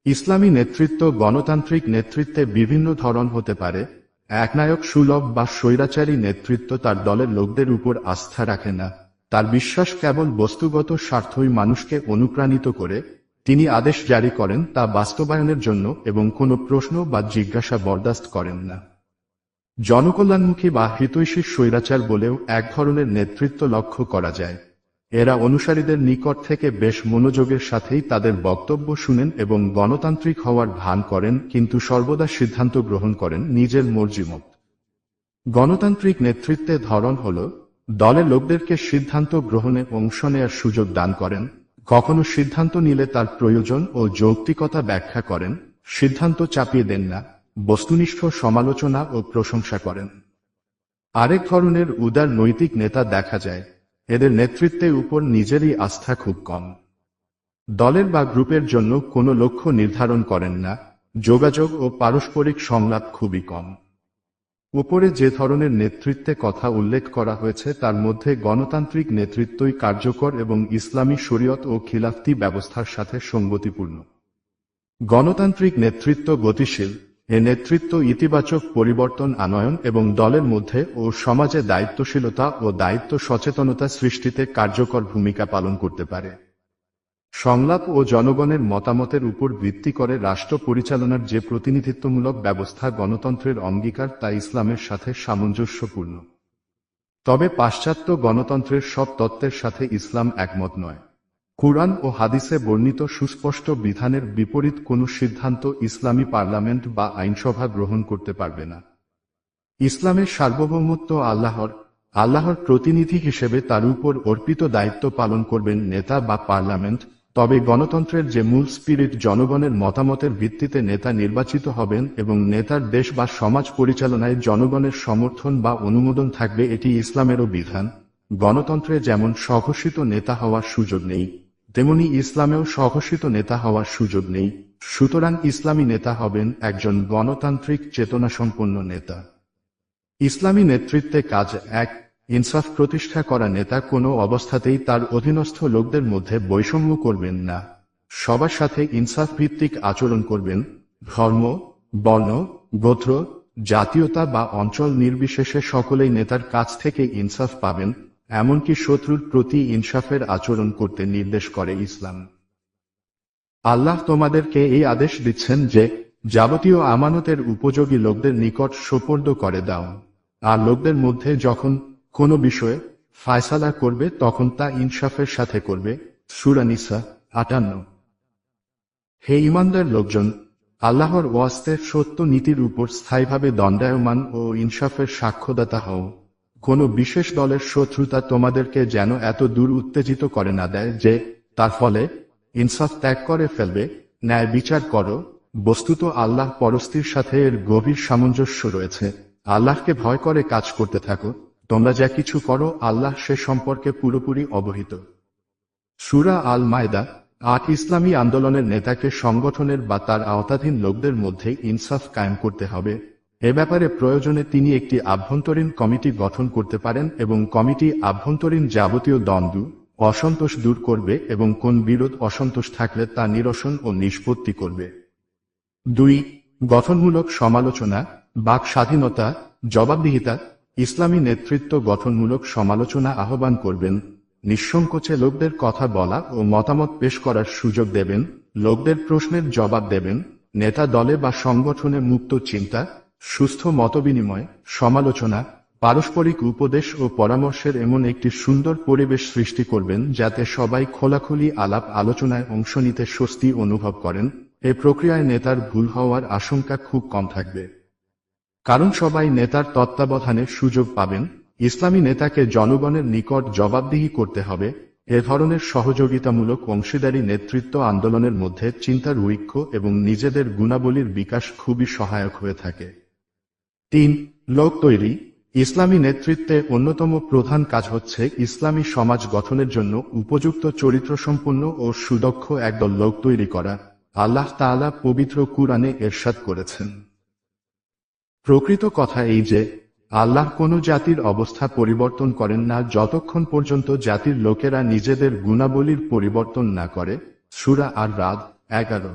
ইসলামী নেতৃত্ব গণতান্ত্রিক নেতৃত্বে বিভিন্ন ধরন হতে পারে। একনায়ক সুলভ বা স্বৈরাচারী নেতৃত্ব তার দলের লোকদের উপর আস্থা রাখে না। তার বিশ্বাস কেবল বস্তুগত স্বার্থই মানুষকে অনুপ্রাণিত করে। তিনি আদেশ জারি করেন তা বাস্তবায়নের জন্য এবং কোনো প্রশ্ন বা জিজ্ঞাসা বরদাস্ত করেন না। জনকল্যাণমুখী বা হিতৈষী স্বৈরাচার বলেও এক ধরনের নেতৃত্ব লক্ষ্য করা যায়। এরা অনুসারীদের নিকট থেকে বেশ মনোযোগের সাথেই তাদের বক্তব্য শুনেন এবং গণতান্ত্রিক হওয়ার ভান করেন, কিন্তু সর্বদা সিদ্ধান্ত গ্রহণ করেন নিজের মর্জিমত। গণতান্ত্রিক নেতৃত্বের ধরন হল দলের লোকদেরকে সিদ্ধান্ত গ্রহণে অংশ নেয়ার সুযোগ দান করেন। কখনো সিদ্ধান্ত নিলে তার প্রয়োজন ও যৌক্তিকতা ব্যাখ্যা করেন, সিদ্ধান্ত চাপিয়ে দেন না, বস্তুনিষ্ঠ সমালোচনা ও প্রশংসা করেন। আরেক ধরনের উদার নৈতিক নেতা দেখা যায়। এদের নেতৃত্বের উপর নিজেরই আস্থা খুব কম। দলের বা গ্রুপের জন্য কোনো লক্ষ্য নির্ধারণ করেন না। যোগাযোগ ও পারস্পরিক সংলাপ খুবই কম। উপরে যে ধরনের নেতৃত্বে কথা উল্লেখ করা হয়েছে তার মধ্যে গণতান্ত্রিক নেতৃত্বই কার্যকর এবং ইসলামী শরীয়ত ও খিলাফতি ব্যবস্থার সাথে সঙ্গতিপূর্ণ। গণতান্ত্রিক নেতৃত্ব গতিশীল। এ নেতৃত্ব ইতিবাচক পরিবর্তন আনয়ন এবং দলের মধ্যে ও সমাজে দায়িত্বশীলতা ও দায়িত্ব সচেতনতা সৃষ্টিতে কার্যকর ভূমিকা পালন করতে পারে। সংলাপ ও জনগণের মতামতের উপর ভিত্তি করে রাষ্ট্র পরিচালনার যে প্রতিনিধিত্বমূলক ব্যবস্থা গণতন্ত্রের অঙ্গীকার তা ইসলামের সাথে সামঞ্জস্যপূর্ণ। তবে পাশ্চাত্য গণতন্ত্রের সব তত্ত্বের সাথে ইসলাম একমত নয়। কুরআন ও হাদিসে বর্ণিত সুস্পষ্ট বিধানের বিপরীত কোনো সিদ্ধান্ত ইসলামী পার্লামেন্ট বা আইনসভা গ্রহণ করতে পারবে না। ইসলামের সার্বভৌমত্ব আল্লাহর প্রতিনিধি হিসেবে তার উপর অর্পিত দায়িত্ব পালন করবেন নেতা বা পার্লামেন্ট। তবে গণতন্ত্রের যে মূল স্পিরিট, জনগণের মতামতের ভিত্তিতে নেতা নির্বাচিত হবেন এবং নেতার দেশ বা সমাজ পরিচালনায় জনগণের সমর্থন বা অনুমোদন থাকবে, এটি ইসলামেরও বিধান। গণতন্ত্রে যেমন স্বঘোষিত নেতা হওয়ার সুযোগ নেই, তেমনি ইসলামেও স্বঘোষিত নেতা হওয়ার সুযোগ নেই। সুতরাং ইসলামী নেতা হবেন একজন গণতান্ত্রিক চেতনাসম্পন্ন নেতা। ইসলামী নেতৃত্বে কাজ 1, ইনসাফ প্রতিষ্ঠা করা। নেতা কোনো অবস্থাতেই তার অধীনস্থ লোকদের মধ্যে বৈষম্য করবেন না। সবার সাথে ইনসাফ ভিত্তিক আচরণ করবেন। ধর্ম, বর্ণ, গোত্র, জাতীয়তা বা অঞ্চল নির্বিশেষে সকলেই নেতার কাছ থেকে ইনসাফ পাবেন। এমনকি শত্রুর প্রতি ইনসাফের আচরণ করতে নির্দেশ করে ইসলাম। আল্লাহ তোমাদেরকে এই আদেশ দিচ্ছেন যে যাবতীয় আমানতের উপযোগী লোকদের নিকট সোপর্দ করে দাও, আর লোকদের মধ্যে যখন কোনো বিষয়ে ফায়সালা করবে তখন তা ইনসাফের সাথে করবে। সূরা নিসা 58। হে ঈমানদার লোকজন, আল্লাহর ওয়াস্তে সত্য নীতির উপর স্থায়ীভাবে দণ্ডায়মান ও ইনসাফের সাক্ষ্যদাতা হও। কোনো বিশেষ দলের শত্রুতা তোমাদেরকে যেন এত দূর উত্তেজিত করে না দেয় যে তার ফলে ইনসাফ ত্যাগ করে ফেলবে। ন্যায় বিচার করো। বস্তুত আল্লাহ পরস্তির সাথে এর গভীর সামঞ্জস্য রয়েছে। আল্লাহকে ভয় করে কাজ করতে থাকো। তোমরা যা কিছু করো আল্লাহ সে সম্পর্কে পুরোপুরি অবহিত। সূরা আল মায়দা 8। ইসলামী আন্দোলনের নেতাকে সংগঠনের বা তার আওতাধীন লোকদের মধ্যে ইনসাফ কায়েম করতে হবে। এ ব্যাপারে প্রয়োজনে তিনি একটি আভ্যন্তরীণ কমিটি গঠন করতে পারেন এবং কমিটি আভ্যন্তরীণ যাবতীয় দ্বন্দ্ব অসন্তোষ দূর করবে এবং কোন বিরোধ অসন্তোষ থাকলে তা নিরসন ও নিষ্পত্তি করবে। 2. গঠনমূলক সমালোচনা, বাক স্বাধীনতা, জবাবদিহিতা। ইসলামী নেতৃত্ব গঠনমূলক সমালোচনা আহ্বান করবেন, নিঃসংকোচে লোকদের কথা বলা ও মতামত পেশ করার সুযোগ দেবেন, লোকদের প্রশ্নের জবাব দেবেন। নেতা দলে বা সংগঠনে মুক্ত চিন্তা, সুস্থ মতবিনিময়, সমালোচনা, পারস্পরিক উপদেশ ও পরামর্শের এমন একটি সুন্দর পরিবেশ সৃষ্টি করবেন যাতে সবাই খোলাখুলি আলাপ আলোচনায় অংশ নিতে স্বস্তি অনুভব করেন। এ প্রক্রিয়ায় নেতার ভুল হওয়ার আশঙ্কা খুব কম থাকবে, কারণ সবাই নেতার তত্ত্বাবধানের সুযোগ পাবেন। ইসলামী নেতাকে জনগণের নিকট জবাবদিহি করতে হবে। এ ধরনের সহযোগিতামূলক অংশীদারি নেতৃত্ব আন্দোলনের মধ্যে চিন্তার ঐক্য এবং নিজেদের গুণাবলীর বিকাশ খুবই সহায়ক হয়ে থাকে। 3. লোক তৈরি। ইসলামী নেতৃত্বে অন্যতম প্রধান কাজ হচ্ছে ইসলামী সমাজ গঠনের জন্য উপযুক্ত চরিত্রসম্পন্ন ও সুদক্ষ একদল লোক তৈরি করা। আল্লাহ তাআলা পবিত্র কুরআনে ইরশাদ করেছেন, প্রকৃত কথা এই যে, আল্লাহ কোনো জাতির অবস্থা পরিবর্তন করেন না যতক্ষণ পর্যন্ত জাতির লোকেরা নিজেদের গুণাবলীর পরিবর্তন না করে। সূরা আর-রাদ 11।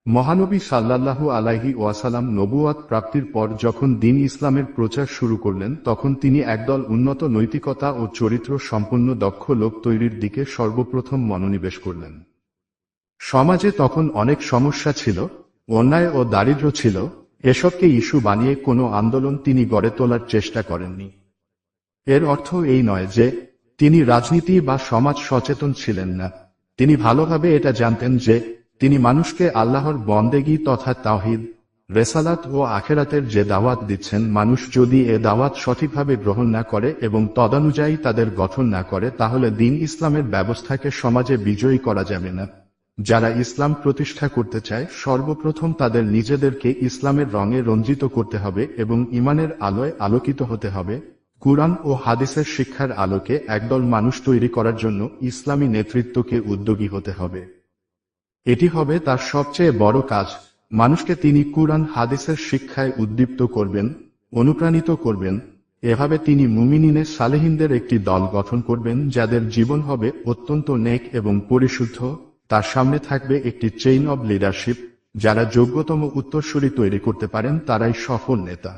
মহানবী সাল্লাল্লাহু আলাইহি ওয়াসাল্লাম নবুয়াত প্রাপ্তির পর যখন দ্বীন ইসলামের প্রচার শুরু করলেন, তখন তিনি একদল উন্নত নৈতিকতা ও চরিত্র সম্পন্ন দক্ষ লোক তৈরির দিকে সর্বপ্রথম মনোনিবেশ করলেন। সমাজে তখন অনেক সমস্যা ছিল, অন্যায় ও দারিদ্র্য ছিল। এসবকে ইস্যু বানিয়ে কোনো আন্দোলন তিনি গড়ে তোলার চেষ্টা করেননি। এর অর্থ এই নয় যে তিনি রাজনীতি বা সমাজ সচেতন ছিলেন না। তিনি ভালোভাবে এটা জানতেন যে তিনি মানুষকে আল্লাহর বন্দেগী তথা তাওহীদ, রেসালাত ও আখেরাতের যে দাওয়াত দিচ্ছেন, মানুষ যদি এ দাওয়াত সঠিকভাবে গ্রহণ না করে এবং তদানুযায়ী তাদের গঠন না করে, তাহলে দ্বীন ইসলামের ব্যবস্থাকে সমাজে বিজয়ী করা যাবে না। যারা ইসলাম প্রতিষ্ঠা করতে চায়, সর্বপ্রথম তাদের নিজেদেরকে ইসলামের রঙে রঞ্জিত করতে হবে এবং ঈমানের আলোয় আলোকিত হতে হবে। কুরআন ও হাদিসের শিক্ষার আলোকে একদল মানুষ তৈরি করার জন্য ইসলামী নেতৃত্বকে উদ্যোগী হতে হবে। এটি হবে তার সবচেয়ে বড় কাজ। মানুষকে তিনি কুরআন হাদিসের শিক্ষায় উদ্দীপ্ত করবেন, অনুপ্রাণিত করবেন। এভাবে তিনি মুমিনিনে সালেহিনদের একটি দল গঠন করবেন যাদের জীবন হবে অত্যন্ত নেক এবং পরিশুদ্ধ। তার সামনে থাকবে একটি চেইন অব লিডারশিপ। যারা যোগ্যতম উত্তরসূরি তৈরি করতে পারেন তারাই সফল নেতা।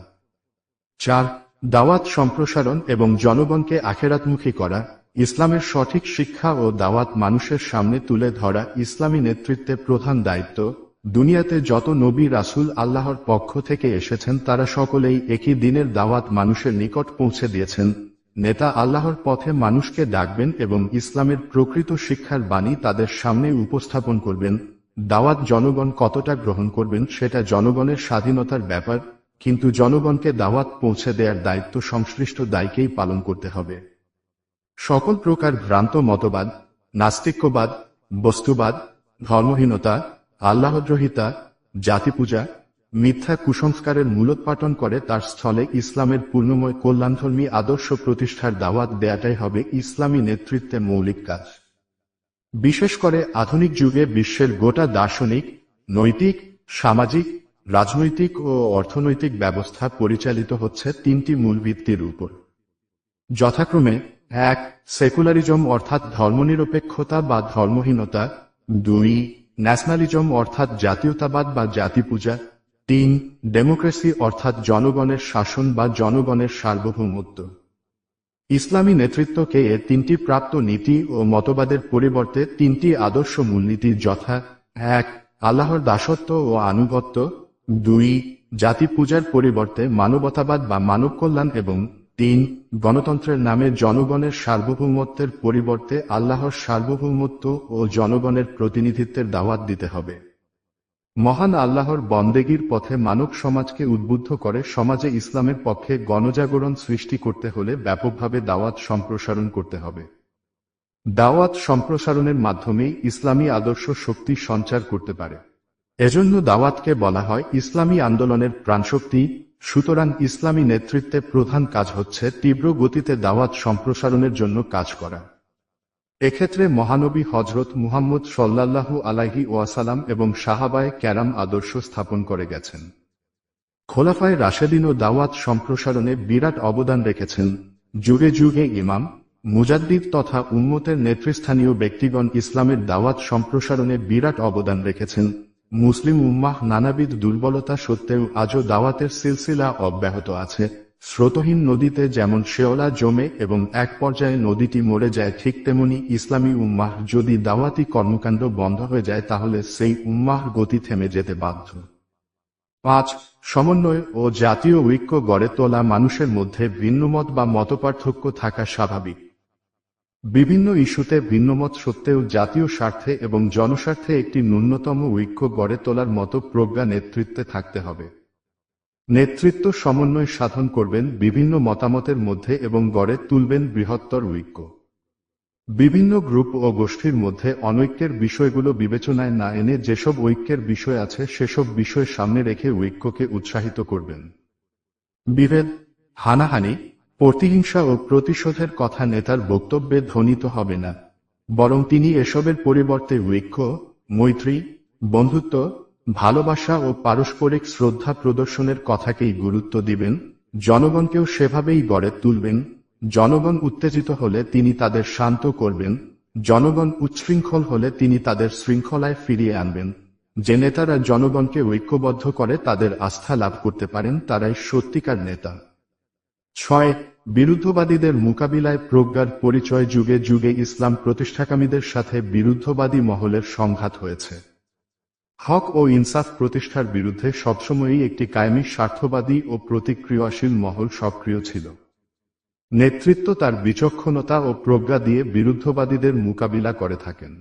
4. দাওয়াত সম্প্রসারণ এবং জনগণকে আখেরাতমুখী করা। ইসলামের সঠিক শিক্ষা ও দাওয়াত মানুষের সামনে তুলে ধরা ইসলামী নেতৃত্বের প্রধান দায়িত্ব। দুনিয়াতে যত নবী রাসূল আল্লাহর পক্ষ থেকে এসেছেন, তারা সকলেই একই দিনের দাওয়াত মানুষের নিকট পৌঁছে দিয়েছেন। নেতা আল্লাহর পথে মানুষকে ডাকবেন এবং ইসলামের প্রকৃত শিক্ষার বাণী তাদের সামনে উপস্থাপন করবেন। দাওয়াত জনগণ কতটা গ্রহণ করবেন সেটা জনগণের স্বাধীনতার ব্যাপার, কিন্তু জনগণকে দাওয়াত পৌঁছে দেওয়ার দায়িত্ব সংশ্লিষ্ট দায়কেই পালন করতে হবে। সকল প্রকার ভ্রান্ত মতবাদ, নাস্তিক্যবাদ, বস্তুবাদ, ধর্মহীনতা, আল্লাহদ্রোহিতা, জাতিপূজা, মিথ্যা কুসংস্কারের মূলোৎপাটন করে তার স্থলে ইসলামের পূর্ণময় কল্যাণধর্মী আদর্শ প্রতিষ্ঠার দাওয়াত দেয়াটাই হবে ইসলামী নেতৃত্বের মৌলিক কাজ। বিশেষ করে আধুনিক যুগে বিশ্বের গোটা দার্শনিক, নৈতিক, সামাজিক, রাজনৈতিক ও অর্থনৈতিক ব্যবস্থা পরিচালিত হচ্ছে তিনটি মূল ভিত্তির উপর, যথাক্রমে 1. সেকুলারিজম অর্থাৎ ধর্মনিরপেক্ষতা বা ধর্মহীনতা, 2. ন্যাশনালিজম অর্থাৎ জাতীয়তাবাদ বা জাতিপূজা, 3. ডেমোক্রেসি অর্থাৎ জনগণের শাসন বা জনগণের সার্বভৌমত্ব। ইসলামী নেতৃত্বকে এ তিনটি প্রাপ্ত নীতি ও মতবাদের পরিবর্তে তিনটি আদর্শ মূলনীতি যথা 1. আল্লাহর দাসত্ব ও আনুগত্য, 2. জাতি পূজার পরিবর্তে মানবতাবাদ বা মানব কল্যাণ এবং 3. গণতন্ত্রের নামে জনগণের সার্বভৌমত্বের পরিবর্তে আল্লাহর সার্বভৌমত্ব ও জনগণের প্রতিনিধিত্বের দাওয়াত দিতে হবে। মহান আল্লাহর বন্দেগীর পথে মানব সমাজকে উদ্বুদ্ধ করে সমাজে ইসলামের পক্ষে গণজাগরণ সৃষ্টি করতে হলে ব্যাপকভাবে দাওয়াত সম্প্রসারণ করতে হবে। দাওয়াত সম্প্রসারণের মাধ্যমেই ইসলামী আদর্শ শক্তি সঞ্চার করতে পারে। এজন্য দাওয়াতকে বলা হয় ইসলামী আন্দোলনের প্রাণশক্তি। সুতরাং ইসলামী নেতৃত্বে প্রধান কাজ হচ্ছে তীব্র গতিতে দাওয়াত সম্প্রসারণের জন্য কাজ করা। এক্ষেত্রে মহানবী হযরত মুহাম্মদ সাল্লাল্লাহু আলাইহি ওয়াসাল্লাম এবং সাহাবায়ে কেরাম আদর্শ স্থাপন করে গেছেন। খোলাফায়ে রাশেদিন ও দাওয়াত সম্প্রসারণে বিরাট অবদান রেখেছেন। যুগে যুগে ইমাম, মুজাদ্দিদ তথা উম্মতের নেতৃস্থানীয় ব্যক্তিগণ ইসলামের দাওয়াত সম্প্রসারণে বিরাট অবদান রেখেছেন। মুসলিম উম্মাহ নানাবিধ দুর্বলতা সত্ত্বেও আজও দাওয়াতের সিলসিলা অব্যাহত আছে। স্রোতহীন নদীতে যেমন শেওলা জমে এবং এক পর্যায়ে নদীটি মরে যায়, ঠিক তেমনি ইসলামী উম্মাহ যদি দাওয়াতি কর্মকাণ্ড বন্ধ হয়ে যায় তাহলে সেই উম্মাহ গতি থেমে যেতে বাধ্য। 5. সমন্বয় ও জাতীয় ঐক্য গড়ে তোলা। মানুষের মধ্যে ভিন্নমত বা মতপার্থক্য থাকা স্বাভাবিক। বিভিন্ন ইস্যুতে ভিন্নমত সত্ত্বেও জাতীয় স্বার্থে এবং জনস্বার্থে একটি ন্যূনতম ঐক্য গড়ে তোলার মতো প্রজ্ঞা নেতৃত্বে থাকতে হবে। নেতৃত্ব সমন্বয় সাধন করবেন বিভিন্ন মতামতের মধ্যে এবং গড়ে তুলবেন বৃহত্তর ঐক্য। বিভিন্ন গ্রুপ ও গোষ্ঠীর মধ্যে অনৈক্যের বিষয়গুলো বিবেচনায় না এনে যেসব ঐক্যের বিষয় আছে সেসব বিষয় সামনে রেখে ঐক্যকে উৎসাহিত করবেন। বিভেদ, হানাহানি, প্রতিহিংসা ও প্রতিশোধের কথা নেতার বক্তব্যে ধ্বনিত হবে না, বরং তিনি এসবের পরিবর্তে ঐক্য, মৈত্রী, বন্ধুত্ব, ভালোবাসা ও পারস্পরিক শ্রদ্ধা প্রদর্শনের কথাকেই গুরুত্ব দিবেন। জনগণকেও সেভাবেই গড়ে তুলবেন। জনগণ উত্তেজিত হলে তিনি তাদের শান্ত করবেন, জনগণ উচ্ছৃঙ্খল হলে তিনি তাদের শৃঙ্খলায় ফিরিয়ে আনবেন। যে নেতারা জনগণকে ঐক্যবদ্ধ করে তাদের আস্থা লাভ করতে পারেন তারাই সত্যিকার নেতা। 6. বিরুদ্ধবাদীদের মোকাবিলায় প্রজ্ঞার পরিচয়। যুগে যুগে ইসলাম প্রতিষ্ঠাকামীদের সাথে বিরুদ্ধবাদী মহলের সংঘাত হয়েছে। হক ও ইনসাফ প্রতিষ্ঠার বিরুদ্ধে সবসময়ই একটি কায়েমি স্বার্থবাদী ও প্রতিক্রিয়াশীল মহল সক্রিয় ছিল। নেতৃত্ব তার বিচক্ষণতা ও প্রজ্ঞা দিয়ে বিরুদ্ধবাদীদের মোকাবিলা করে থাকেন।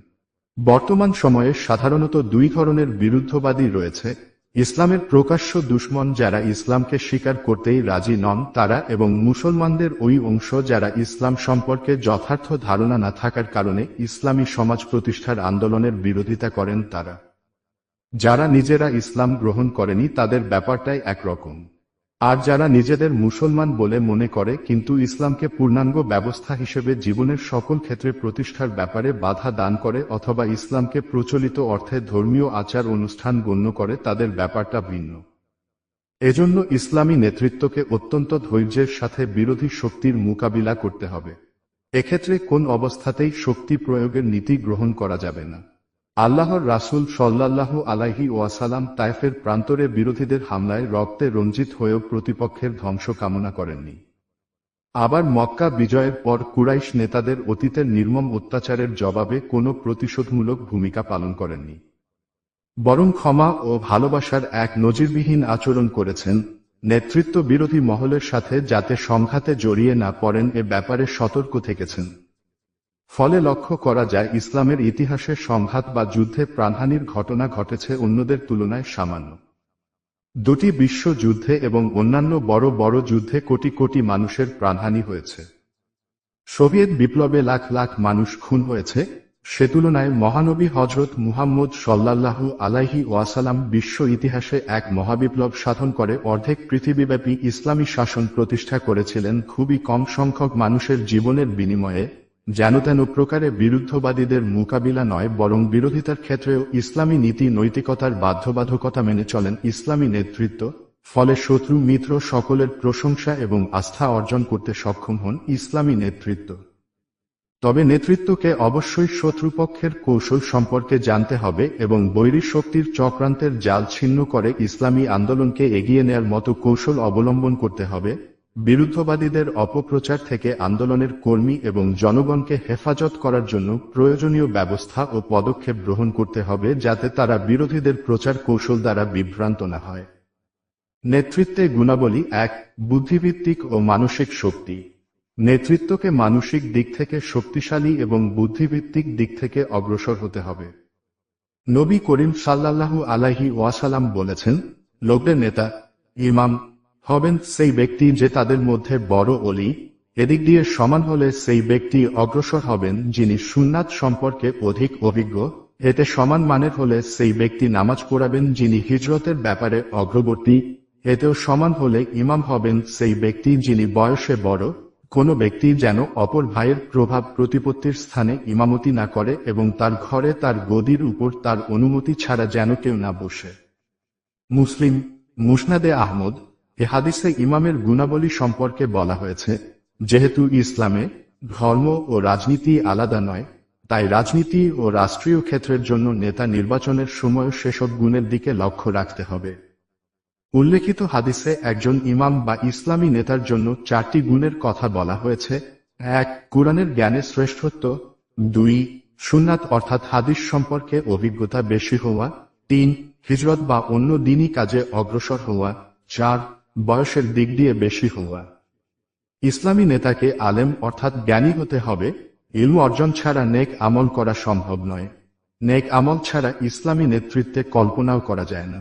বর্তমান সময়ে সাধারণত দুই ধরনের বিরুদ্ধবাদী রয়েছে: ইসলামের প্রকাশ্য দুশমন যারা ইসলামকে স্বীকার করতেই রাজি নন তারা, এবং মুসলমানদের ওই অংশ যারা ইসলাম সম্পর্কে যথার্থ ধারণা না থাকার কারণে ইসলামী সমাজ প্রতিষ্ঠার আন্দোলনের বিরোধিতা করেন তারা। যারা নিজেরা ইসলাম গ্রহণ করেনি তাদের ব্যাপারটাই একরকম, আর যারা নিজেদের মুসলমান বলে মনে করে কিন্তু ইসলামকে পূর্ণাঙ্গ ব্যবস্থা হিসেবে জীবনের সকল ক্ষেত্রে প্রতিষ্ঠার ব্যাপারে বাধা দান করে অথবা ইসলামকে প্রচলিত অর্থে ধর্মীয় আচার অনুষ্ঠান গণ্য করে, তাদের ব্যাপারটা ভিন্ন। এজন্য ইসলামী নেতৃত্বকে অত্যন্ত ধৈর্যের সাথে বিরোধী শক্তির মোকাবিলা করতে হবে। এক্ষেত্রে কোন অবস্থাতেই শক্তি প্রয়োগের নীতি গ্রহণ করা যাবে না। আল্লাহর রাসূল সাল্লাল্লাহু আলাইহি ওয়াসাল্লাম তায়েফের প্রান্তরে বিরোধীদের হামলায় রক্তে রঞ্জিত হয়েও প্রতিপক্ষের ধ্বংস কামনা করেননি। আবার মক্কা বিজয়ের পর কুরাইশ নেতাদের অতীতের নির্মম অত্যাচারের জবাবে কোনো প্রতিশোধমূলক ভূমিকা পালন করেননি, বরং ক্ষমা ও ভালোবাসার এক নজিরবিহীন আচরণ করেছেন। নেতৃত্ব বিরোধী মহলের সাথে যাতে সংঘাতে জড়িয়ে না পড়েন এ ব্যাপারে সতর্ক থেকেছেন। ফলে লক্ষ্য করা যায় ইসলামের ইতিহাসে সংঘাত বা যুদ্ধে প্রাণহানির ঘটনা ঘটেছে অন্যদের তুলনায় সামান্য। দুটি বিশ্বযুদ্ধে এবং অন্যান্য বড় বড় যুদ্ধে কোটি কোটি মানুষের প্রাণহানি হয়েছে। সোভিয়েত বিপ্লবে লাখ লাখ মানুষ খুন হয়েছে। সে তুলনায় মহানবী হযরত মুহাম্মদ সাল্লাল্লাহু আলাইহি ওয়াসাল্লাম বিশ্ব ইতিহাসে এক মহাবিপ্লব সাধন করে অর্ধেক পৃথিবীব্যাপী ইসলামী শাসন প্রতিষ্ঠা করেছিলেন খুবই কম সংখ্যক মানুষের জীবনের বিনিময়ে। যেন তেন প্রকারে বিরুদ্ধবাদীদের মোকাবিলা নয়, বরং বিরোধিতার ক্ষেত্রেও ইসলামী নীতি নৈতিকতার বাধ্যবাধকতা মেনে চলেন ইসলামী নেতৃত্ব। ফলে শত্রু মিত্র সকলের প্রশংসা এবং আস্থা অর্জন করতে সক্ষম হন ইসলামী নেতৃত্ব। তবে নেতৃত্বকে অবশ্যই শত্রুপক্ষের কৌশল সম্পর্কে জানতে হবে এবং বৈরী শক্তির চক্রান্তের জাল ছিন্ন করে ইসলামী আন্দোলনকে এগিয়ে নেয়ার মতো কৌশল অবলম্বন করতে হবে। বিরুদ্ধবাদীদের অপপ্রচার থেকে আন্দোলনের কর্মী এবং জনগণকে হেফাজত করার জন্য প্রয়োজনীয় ব্যবস্থা ও পদক্ষেপ গ্রহণ করতে হবে যাতে তারা বিরোধীদের প্রচার কৌশল দ্বারা বিভ্রান্ত না হয়। নেতৃত্বে গুণাবলী 1. বুদ্ধিভিত্তিক ও মানসিক শক্তি। নেতৃত্বকে মানসিক দিক থেকে শক্তিশালী এবং বুদ্ধিভিত্তিক দিক থেকে অগ্রসর হতে হবে। নবী করিম সাল্লাল্লাহু আলাইহি ওয়াসাল্লাম বলেছেন, লোকদের নেতা, ইমাম হবেন সেই ব্যক্তি যে তাদের মধ্যে বড় অলি। এদিক দিয়ে সমান হলে সেই ব্যক্তি অগ্রসর হবেন যিনি সুন্নাত সম্পর্কে অধিক অভিজ্ঞ। এতে সমান মানের হলে সেই ব্যক্তি নামাজ পড়াবেন যিনি হিজরতের ব্যাপারে অগ্রবর্তী। এতেও সমান হলে ইমাম হবেন সেই ব্যক্তি যিনি বয়সে বড়। কোনো ব্যক্তি যেন অপর ভাইয়ের প্রভাব প্রতিপত্তির স্থানে ইমামতি না করে এবং তার ঘরে তার গদির উপর তার অনুমতি ছাড়া যেন কেউ না বসে। মুসলিম। মুসনাদে আহমদ। এ হাদিসে ইমামের গুণাবলী সম্পর্কে বলা হয়েছে, যেহেতু ইসলামে ধর্ম ও রাজনীতি আলাদা নয়, তাই রাজনীতি ও রাষ্ট্রীয় ক্ষেত্রের জন্য নেতা নির্বাচনের সময় সেসব গুণের দিকে লক্ষ্য রাখতে হবে। উল্লেখিত হাদিসে একজন ইমাম বা ইসলামী নেতার জন্য 4টি গুণের কথা বলা হয়েছে। 1. কুরআনের জ্ঞানে শ্রেষ্ঠত্ব। 2. সুন্নাত অর্থাৎ হাদিস সম্পর্কে অভিজ্ঞতা বেশি হওয়া। 3. হিজরত বা অন্য দিনই কাজে অগ্রসর হওয়া। 4. বয়সের দিক দিয়ে বেশি হওয়া। ইসলামী নেতাকে আলেম অর্থাৎ জ্ঞানী হতে হবে। ইলম অর্জন ছাড়া নেক আমল করা সম্ভব নয়। নেক আমল ছাড়া ইসলামী নেতৃত্বে কল্পনাও করা যায় না।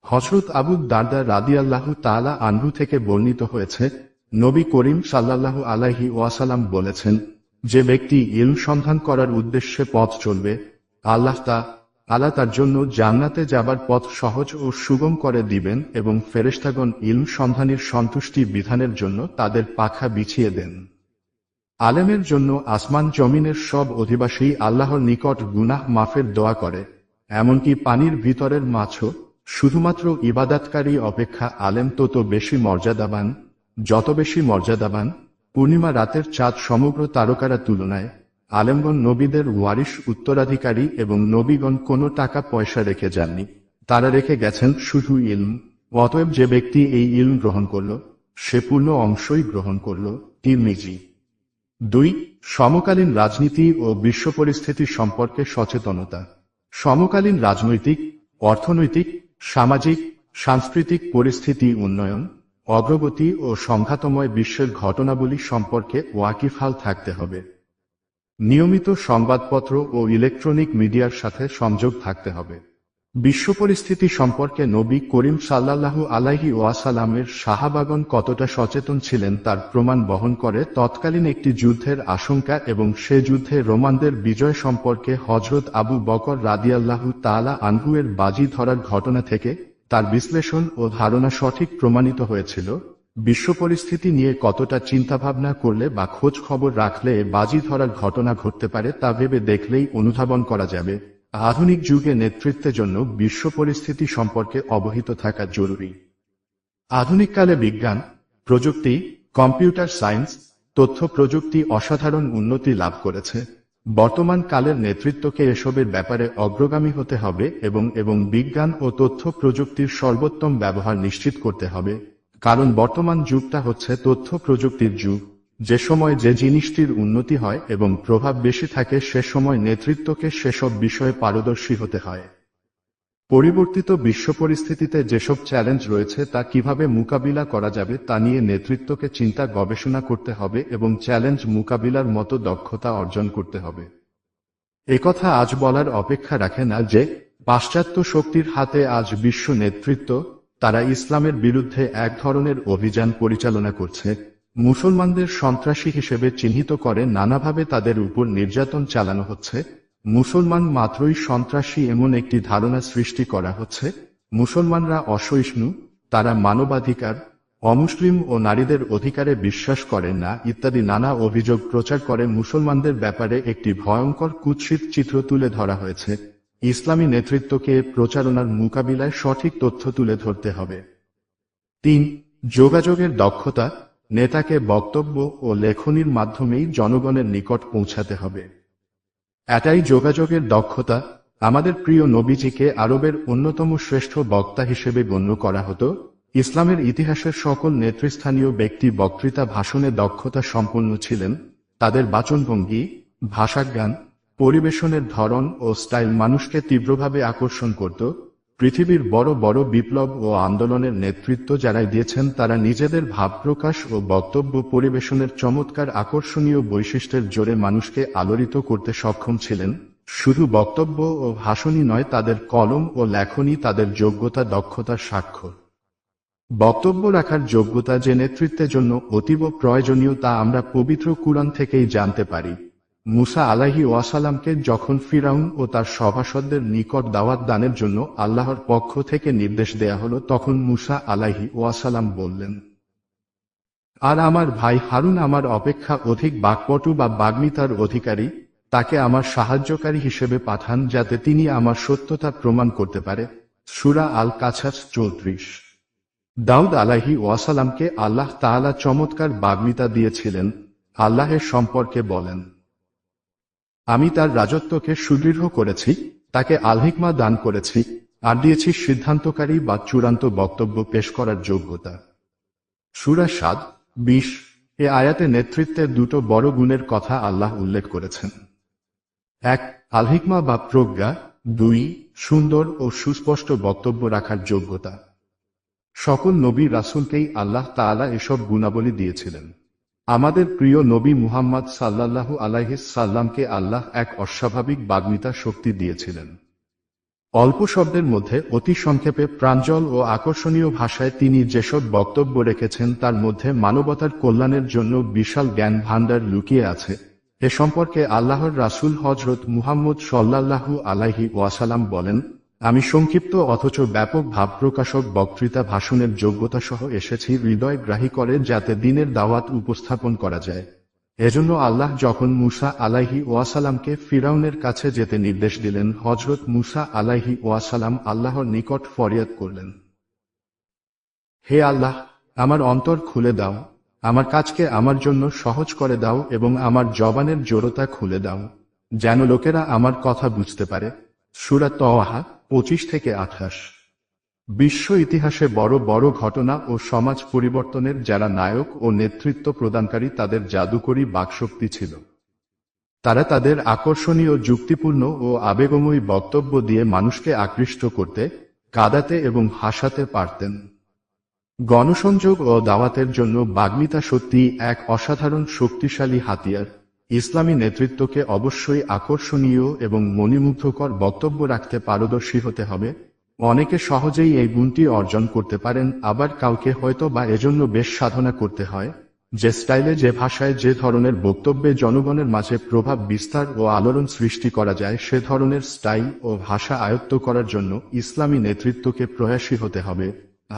হযরত আবু দারদা রাদিয়াল্লাহু তাআলা আনহু থেকে বর্ণিত হয়েছে, নবী করিম সাল্লাল্লাহু আলাইহি ওয়াসাল্লাম বলেছেন, যে ব্যক্তি ইলম সন্ধান করার উদ্দেশ্যে পথ চলবে, আল্লাহ তার জন্য জান্নাতে যাবার পথ সহজ ও সুগম করে দিবেন এবং ফেরেশতাগণ ইলম সন্ধানীর সন্তুষ্টি বিধানের জন্য তাদের পাখা বিছিয়ে দেন। আলেমের জন্য আসমান জমিনের সব অধিবাসী আল্লাহর নিকট গুনাহ মাফের দোয়া করে, এমনকি পানির ভিতরের মাছও। শুধুমাত্র ইবাদতকারী অপেক্ষা আলেম তত বেশি মর্যাদাবান। যত বেশি মর্যাদাবান পূর্ণিমা রাতের চাঁদ সমগ্র তারকারা তুলনায়। আলেমগণ নবীদের ওয়ারিশ উত্তরাধিকারী এবং নবীগণ কোনো টাকা পয়সা রেখে যাননি, তারা রেখে গেছেন শুধু ইলম। অতএব যে ব্যক্তি এই ইলম গ্রহণ করল, সে পূর্ণ অংশই গ্রহণ করল। তিরমিজি। 2. সমকালীন রাজনীতি ও বিশ্ব পরিস্থিতি সম্পর্কে সচেতনতা। সমকালীন রাজনৈতিক, অর্থনৈতিক, সামাজিক, সাংস্কৃতিক পরিস্থিতি, উন্নয়ন, অগ্রগতি ও সংঘাতময় বিশ্বের ঘটনাবলী সম্পর্কে ওয়াকিবহাল থাকতে হবে। নিয়মিত সংবাদপত্র ও ইলেকট্রনিক মিডিয়ার সাথে সংযোগ থাকতে হবে। বিশ্ব পরিস্থিতি সম্পর্কে নবী করিম সাল্লাল্লাহু আলাইহি ওয়াসাল্লামের সাহাবাগণ কতটা সচেতন ছিলেন তার প্রমাণ বহন করে তৎকালীন একটি যুদ্ধের আশঙ্কা এবং সে যুদ্ধে রোমানদের বিজয় সম্পর্কে হযরত আবু বকর রাদিয়াল্লাহু তাআলা আনহু এর বাজি ধরার ঘটনা থেকে তার বিশ্লেষণ ও ধারণা সঠিক প্রমাণিত হয়েছিল। বিশ্ব পরিস্থিতি নিয়ে কতটা চিন্তাভাবনা করলে বা খোঁজ খবর রাখলে বাজি ধরার ঘটনা ঘটতে পারে তা ভেবে দেখলেই অনুধাবন করা যাবে। আধুনিক যুগে নেতৃত্বের জন্য বিশ্ব পরিস্থিতি সম্পর্কে অবহিত থাকা জরুরি। আধুনিককালে বিজ্ঞান, প্রযুক্তি, কম্পিউটার সায়েন্স, তথ্য প্রযুক্তি অসাধারণ উন্নতি লাভ করেছে। বর্তমান কালের নেতৃত্বকে এসবের ব্যাপারে অগ্রগামী হতে হবে এবং বিজ্ঞান ও তথ্য প্রযুক্তির সর্বোত্তম ব্যবহার নিশ্চিত করতে হবে। কারণ বর্তমান যুগটা হচ্ছে তথ্য প্রযুক্তির যুগ। যে সময় যে জিনিসটির উন্নতি হয় এবং প্রভাব বেশি থাকে সে সময় নেতৃত্বকে সেসব বিষয়ে পারদর্শী হতে হয়। পরিবর্তিত বিশ্ব পরিস্থিতিতে যেসব চ্যালেঞ্জ রয়েছে তা কিভাবে মোকাবিলা করা যাবে তা নিয়ে নেতৃত্বকে চিন্তা গবেষণা করতে হবে এবং চ্যালেঞ্জ মোকাবিলার মতো দক্ষতা অর্জন করতে হবে। একথা আজ বলার অপেক্ষা রাখে না যে পাশ্চাত্য শক্তির হাতে আজ বিশ্ব নেতৃত্ব, তারা ইসলামের বিরুদ্ধে এক ধরনের অভিযান পরিচালনা করছে। মুসলমানদের সন্ত্রাসী হিসেবে চিহ্নিত করে নানাভাবে তাদের উপর নির্যাতন চালানো হচ্ছে। মুসলমান মাত্রই সন্ত্রাসী এমন একটি ধারণা সৃষ্টি করা হচ্ছে। মুসলমানরা অসহিষ্ণু, তারা মানবাধিকার, অমুসলিম ও নারীদের অধিকারে বিশ্বাস করে না ইত্যাদি নানা অভিযোগ প্রচার করে মুসলমানদের ব্যাপারে একটি ভয়ঙ্কর কুৎসিত চিত্র তুলে ধরা হয়েছে। ইসলামী নেতৃত্বকে প্রচারণার মোকাবিলায় সঠিক তথ্য তুলে ধরতে হবে। 3. যোগাযোগের দক্ষতা। নেতাকে বক্তব্য ও লেখনীর মাধ্যমেই জনগণের নিকট পৌঁছাতে হবে। এটাই যোগাযোগের দক্ষতা। আমাদের প্রিয় নবীজিকে আরবের অন্যতম শ্রেষ্ঠ বক্তা হিসেবে গণ্য করা হতো। ইসলামের ইতিহাসের সকল নেতৃস্থানীয় ব্যক্তি বক্তৃতা ভাষণে দক্ষতা সম্পন্ন ছিলেন। তাদের বাচনভঙ্গি, ভাষাজ্ঞান, পরিবেশনের ধরন ও স্টাইল মানুষকে তীব্রভাবে আকর্ষণ করত। পৃথিবীর বড় বড় বিপ্লব ও আন্দোলনের নেতৃত্ব যারাই দিয়েছেন তারা নিজেদের ভাব প্রকাশ ও বক্তব্য পরিবেশনের চমৎকার আকর্ষণীয় বৈশিষ্ট্যের জোরে মানুষকে আলোড়িত করতে সক্ষম ছিলেন। শুধু বক্তব্য ও ভাষণই নয়, তাদের কলম ও লেখনী তাদের যোগ্যতা দক্ষতার স্বাক্ষর। বক্তব্য রাখার যোগ্যতা যে নেতৃত্বের জন্য অতীব প্রয়োজনীয় তা আমরা পবিত্র কুরআন থেকেই জানতে পারি। মুসা আলাইহি ওয়াসাল্লামকে যখন ফিরাউন ও তার সভাসদদের নিকট দাওয়াত দানের জন্য আল্লাহর পক্ষ থেকে নির্দেশ দেয়া হলো তখন মুসা আলাইহি ওয়াসাল্লাম বললেন, আর আমার ভাই হারুন আমার অপেক্ষা অধিক বাক্পটু বা বাগ্মিতার অধিকারী, তাকে আমার সাহায্যকারী হিসেবে পাঠান যাতে তিনি আমার সত্যতা প্রমাণ করতে পারে। সূরা আল কাছাস 34। দাউদ আলাইহি ওয়াসালামকে আল্লাহ তাআলা চমৎকার বাগ্মিতা দিয়েছিলেন। আল্লাহের সম্পর্কে বলেন, আমি তার রাজত্বকে সুদৃঢ় করেছি, তাকে আল হিকমা দান করেছি, আর দিয়েছি সিদ্ধান্তকারী বা চূড়ান্ত বক্তব্য পেশ করার যোগ্যতা। সূরা সাদ 20। এ আয়াতে নেতৃত্বের দুটো বড় গুণের কথা আল্লাহ উল্লেখ করেছেন। 1, আল হিকমা বা প্রজ্ঞা। 2, সুন্দর ও সুস্পষ্ট বক্তব্য রাখার যোগ্যতা। সকল নবী রাসূলকেই আল্লাহ তাআলা এসব গুণাবলী দিয়েছিলেন। আমাদের প্রিয় নবী মুহাম্মদ সাল্লাল্লাহু আলাইহি সাল্লামকে আল্লাহ এক অস্বাভাবিক বাগ্মিতা শক্তি দিয়েছিলেন। অল্প শব্দের মধ্যে অতি সংক্ষেপে প্রাঞ্জল ও আকর্ষণীয় ভাষায় তিনি যেসব বক্তব্য রেখেছেন তার মধ্যে মানবতার কল্যাণের জন্য বিশাল জ্ঞান ভাণ্ডার লুকিয়ে আছে। এ সম্পর্কে আল্লাহর রাসূল হযরত মুহাম্মদ সাল্লাল্লাহু আলাইহি ওয়াসাল্লাম বলেন, আমি সংক্ষিপ্ত অথচ ব্যাপক ভাবপ্রকাশক বক্তৃতা ভাষণের যোগ্যতা সহ এসেছি হৃদয়গ্রাহী করে, যাতে দ্বীনের দাওয়াত উপস্থাপন করা যায়। এজন্য আল্লাহ যখন মূসা আলাইহি ওয়াসালামকে ফিরাউনের কাছে যেতে নির্দেশ দিলেন, হযরত মূসা আলাইহি ওয়াসালাম আল্লাহর নিকট ফরিয়াদ করলেন, হে আল্লাহ, আমার অন্তর খুলে দাও, আমার কাজকে আমার জন্য সহজ করে দাও এবং আমার জবানের জড়তা খুলে দাও, যেন লোকেরা আমার কথা বুঝতে পারে। সূরা তাহা 25-28। বিশ্ব ইতিহাসে বড় বড় ঘটনা ও সমাজ পরিবর্তনের যারা নায়ক ও নেতৃত্ব প্রদানকারী তাদের জাদুকরী বাকশক্তি ছিল। তারা তাদের আকর্ষণীয়, যুক্তিপূর্ণ ও আবেগময়ী বক্তব্য দিয়ে মানুষকে আকৃষ্ট করতে, কাঁদাতে এবং হাসাতে পারতেন। গণসংযোগ ও দাওয়াতের জন্য বাগ্মিতা সত্যিই এক অসাধারণ শক্তিশালী হাতিয়ার। ইসলামী নেতৃত্বকে অবশ্যই আকর্ষণীয় এবং মনোমুগ্ধকর বক্তব্য রাখতে পারদর্শী হতে হবে। অনেকে সহজেই এই গুণটি অর্জন করতে পারেন, আবার কাউকে হয়তো বা এজন্য বেশ সাধনা করতে হয়। যে স্টাইলে, যে ভাষায়, যে ধরনের বক্তব্যে জনগণের মাঝে প্রভাব বিস্তার ও আলোড়ন সৃষ্টি করা যায়, সে ধরনের স্টাইল ও ভাষা আয়ত্ত করার জন্য ইসলামী নেতৃত্বকে প্রয়াসী হতে হবে।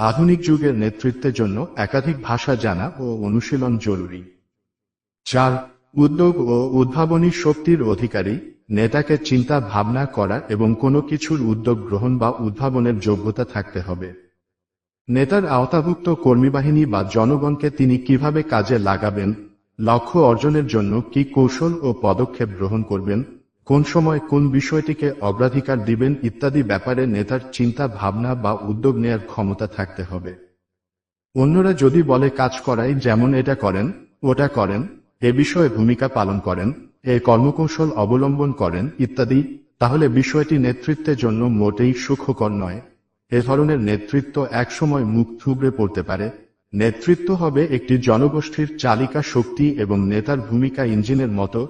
আধুনিক যুগের নেতৃত্বের জন্য একাধিক ভাষা জানা ও অনুশীলন জরুরি। 4, উদ্যোগ ও উদ্ভাবনী শক্তির অধিকারী। নেতাকে চিন্তা ভাবনা করা এবং কোনো কিছুর উদ্যোগ গ্রহণ বা উদ্ভাবনের যোগ্যতা থাকতে হবে। নেতার আওতাভুক্ত কর্মীবাহিনী বা জনগণকে তিনি কিভাবে কাজে লাগাবেন, লক্ষ্য অর্জনের জন্য কি কৌশল ও পদক্ষেপ গ্রহণ করবেন, কোন সময় কোন বিষয়টিকে অগ্রাধিকার দিবেন ইত্যাদি ব্যাপারে নেতার চিন্তা ভাবনা বা উদ্যোগ নেয়ার ক্ষমতা থাকতে হবে। অন্যরা যদি বলে কাজ করাই, যেমন এটা করেন, ওটা করেন, এ বিষয়ে ভূমিকা পালন করেন, এ কর্মকৌশল অবলম্বন করেন ইত্যাদি, তাহলে বিষয়টি নেতৃত্বের জন্য মোটেই সুখকর নয়। এ ধরনের নেতৃত্ব একসময় মুখ থুবড়ে পড়তে পারে। নেতৃত্ব হবে একটি জনগোষ্ঠীর চালিকা শক্তি এবং নেতার ভূমিকা ইঞ্জিনের মতো।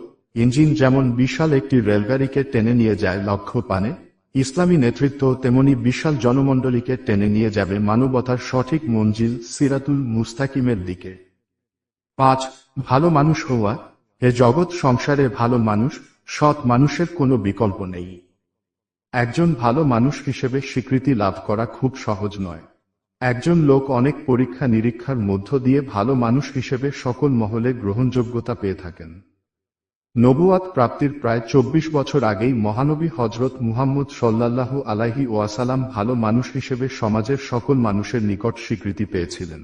ইঞ্জিন যেমন বিশাল একটি রেলগাড়িকে টেনে নিয়ে যায় লক্ষ্য পানে, ইসলামী নেতৃত্ব তেমনি বিশাল জনমণ্ডলীকে টেনে নিয়ে যাবে মানবতার সঠিক মঞ্জিল সিরাতুল মুস্তাকিমের দিকে। 5, ভালো মানুষ হওয়া। এ জগৎ সংসারে ভালো মানুষ, সৎ মানুষের কোনো বিকল্প নেই। একজন ভালো মানুষ হিসেবে স্বীকৃতি লাভ করা খুব সহজ নয়। একজন লোক অনেক পরীক্ষা নিরীক্ষার মধ্য দিয়ে ভালো মানুষ হিসেবে সকল মহলে গ্রহণযোগ্যতা পেয়ে থাকেন। নবুয়াত প্রাপ্তির প্রায় 24 বছর আগেই মহানবী হযরত মুহাম্মদ সাল্লাল্লাহু আলাইহি ওয়াসাল্লাম ভালো মানুষ হিসেবে সমাজের সকল মানুষের নিকট স্বীকৃতি পেয়েছিলেন।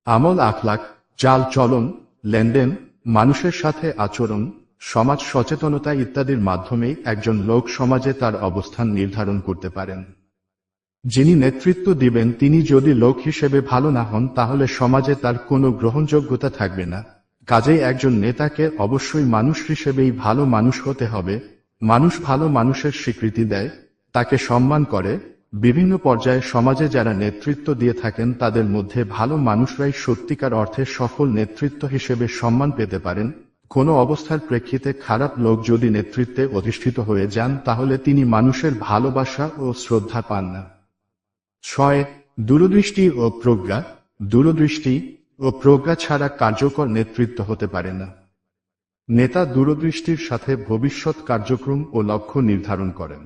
আমল, আখলাক, চাল চলন, লেনদেন, মানুষের সাথে আচরণ, সমাজ সচেতনতা ইত্যাদির মাধ্যমেই একজন লোক সমাজে তার অবস্থান নির্ধারণ করতে পারেন। যিনি নেতৃত্ব দিবেন তিনি যদি লোক হিসেবে ভালো না হন, তাহলে সমাজে তার কোনো গ্রহণযোগ্যতা থাকবে না। কাজেই একজন নেতাকে অবশ্যই মানুষ হিসেবেই ভালো মানুষ হতে হবে। মানুষ ভালো মানুষের স্বীকৃতি দেয়, তাকে সম্মান করে। বিভিন্ন পর্যায়ে সমাজে যারা নেতৃত্ব দিয়ে থাকেন তাদের মধ্যে ভালো মানুষরাই সত্যিকার অর্থে সফল নেতৃত্ব হিসেবে সম্মান পেতে পারেন। কোনো অবস্থার প্রেক্ষিতে খারাপ লোক যদি নেতৃত্বে অধিষ্ঠিত হয়ে যান, তাহলে তিনি মানুষের ভালোবাসা ও শ্রদ্ধা পান না। 6, দূরদৃষ্টি ও প্রজ্ঞা। দূরদৃষ্টি ও প্রজ্ঞা ছাড়া কার্যকর নেতৃত্ব হতে পারে না। নেতা দূরদৃষ্টির সাথে ভবিষ্যৎ কার্যক্রম ও লক্ষ্য নির্ধারণ করেন।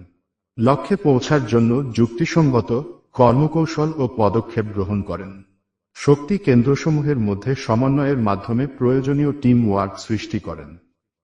লক্ষ্যে পৌঁছার জন্য যুক্তিসঙ্গত কর্মকৌশল ও পদক্ষেপ গ্রহণ করেন। শক্তি কেন্দ্রসমূহের মধ্যে সমন্বয়ের মাধ্যমে প্রয়োজনীয় টিম ওয়ার্ক সৃষ্টি করেন।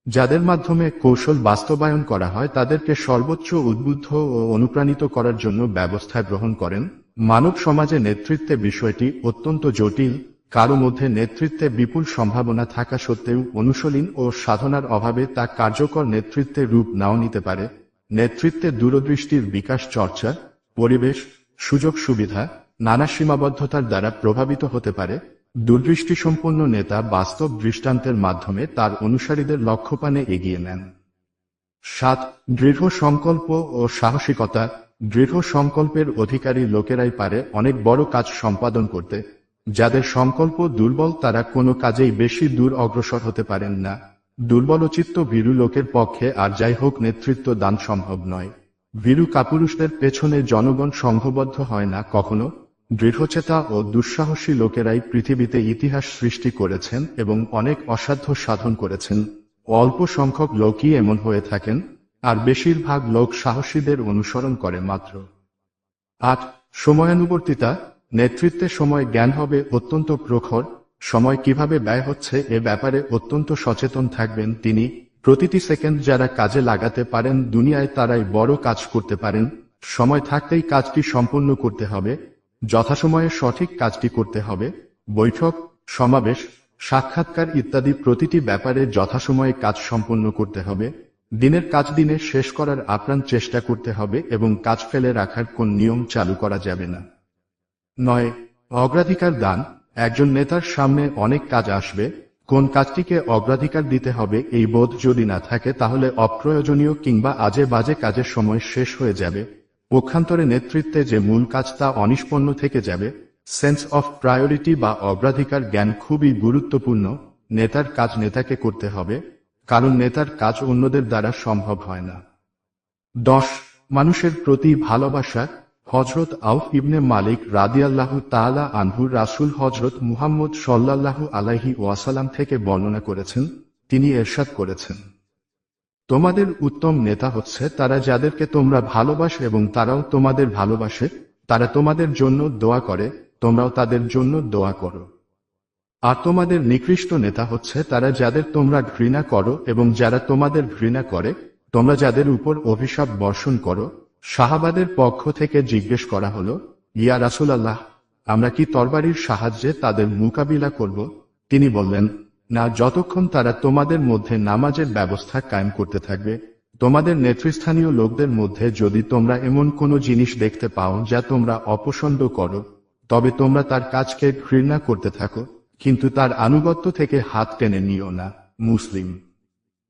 যাদের মাধ্যমে কৌশল বাস্তবায়ন করা হয় তাদেরকে সর্বোচ্চ উদ্বুদ্ধ ও অনুপ্রাণিত করার জন্য ব্যবস্থা গ্রহণ করেন। মানব সমাজে নেতৃত্বে বিষয়টি অত্যন্ত জটিল। কারো মধ্যে নেতৃত্বে বিপুল সম্ভাবনা থাকা সত্ত্বেও অনুশীলন ও সাধনার অভাবে তা কার্যকর নেতৃত্বে রূপ নাও নিতে পারে। নেতৃত্বে দূরদৃষ্টির বিকাশ, চর্চা, পরিবেশ, সুযোগ সুবিধা, নানা সীমাবদ্ধতার দ্বারা প্রভাবিত হতে পারে। দূরদৃষ্টিসম্পন্ন নেতা বাস্তব দৃষ্টান্তের মাধ্যমে তার অনুসারীদের লক্ষ্যপানে এগিয়ে নেন। 7. দৃঢ় সংকল্প ও সাহসিকতা। দৃঢ় সংকল্পের অধিকারী লোকেরাই পারে অনেক বড় কাজ সম্পাদন করতে। যাদের সংকল্প দুর্বল তারা কোনো কাজেই বেশি দূর অগ্রসর হতে পারেন না। দুর্বলচিত্ত ভীরু লোকের পক্ষে আর যাই হোক নেতৃত্ব দান সম্ভব নয়। ভীরু কাপুরুষদের পেছনে জনগণ সংঘবদ্ধ হয় না কখনো। দৃঢ়চেতা ও দুঃসাহসী লোকেরাই পৃথিবীতে ইতিহাস সৃষ্টি করেছেন এবং অনেক অসাধ্য সাধন করেছেন। অল্প সংখ্যক লোকই এমন হয়ে থাকেন, আর বেশিরভাগ লোক সাহসীদের অনুসরণ করে মাত্র। 8. সময়ানুবর্তিতা। নেতৃত্বে সময় জ্ঞান হবে অত্যন্ত প্রখর। সময় কিভাবে ব্যয় হচ্ছে এ ব্যাপারে অত্যন্ত সচেতন থাকবেন তিনি। প্রতিটি সেকেন্ড যারা কাজে লাগাতে পারেন দুনিয়ায় তারাই বড় কাজ করতে পারেন। সময় থাকতেই কাজটি সম্পন্ন করতে হবে। যথাসময়ে সঠিক কাজটি করতে হবে। বৈঠক, সমাবেশ, সাক্ষাৎকার ইত্যাদি প্রতিটি ব্যাপারে যথাসময়ে কাজ সম্পন্ন করতে হবে। দিনের কাজ দিনে শেষ করার আপ্রাণ চেষ্টা করতে হবে এবং কাজ ফেলে রাখার কোন নিয়ম চালু করা যাবে না। 9. অগ্রাধিকার দান। একজন নেতার সামনে অনেক কাজ আসবে, কোন কাজটিকে অগ্রাধিকার দিতে হবে এই বোধ যদি না থাকে তাহলে অপ্রয়োজনীয় কিংবা আজে বাজে কাজের সময় শেষ হয়ে যাবে। পক্ষান্তরে নেতৃত্বে যে মূল কাজ তা অনিষ্পন্ন থেকে যাবে। সেন্স অফ প্রায়োরিটি বা অগ্রাধিকার জ্ঞান খুবই গুরুত্বপূর্ণ। নেতার কাজ নেতাকে করতে হবে, কারণ নেতার কাজ অন্যদের দ্বারা সম্ভব হয় না। 10. মানুষের প্রতি ভালোবাসা। হযরত আউফ ইবনে মালিক রাদিয়াল্লাহু তাআলা আনহু রাসূল হযরত মুহাম্মদ সাল্লাল্লাহু আলাইহি ওয়াসাল্লাম থেকে বর্ণনা করেছেন, তিনি ইরশাদ করেছেন, তোমাদের উত্তম নেতা হচ্ছে তারা যাদেরকে তোমরা ভালোবাসো এবং তারাও তোমাদের ভালোবাসে, তারা তোমাদের জন্য দোয়া করে, তোমরাও তাদের জন্য দোয়া করো। আর তোমাদের নিকৃষ্ট নেতা হচ্ছে তারা যাদের তোমরা ঘৃণা করো এবং যারা তোমাদের ঘৃণা করে, তোমরা যাদের উপর অভিশাপ বর্ষণ করো। সাহাবাদের পক্ষ থেকে জিজ্ঞেস করা হলো, ইয়া রাসূলুল্লাহ, আমরা কি তরবারির সাহায্যে তাদের মোকাবিলা করব? তিনি বললেন, না, যতক্ষণ তারা তোমাদের মধ্যে নামাজের ব্যবস্থা কায়েম করতে থাকবে। তোমাদের নেতৃস্থানীয় লোকদের মধ্যে যদি তোমরা এমন কোনো জিনিস দেখতে পাও যা তোমরা অপছন্দ করো, তবে তোমরা তার কাজকে ঘৃণা করতে থাকো, কিন্তু তার আনুগত্য থেকে হাত টেনে নিও না। মুসলিম।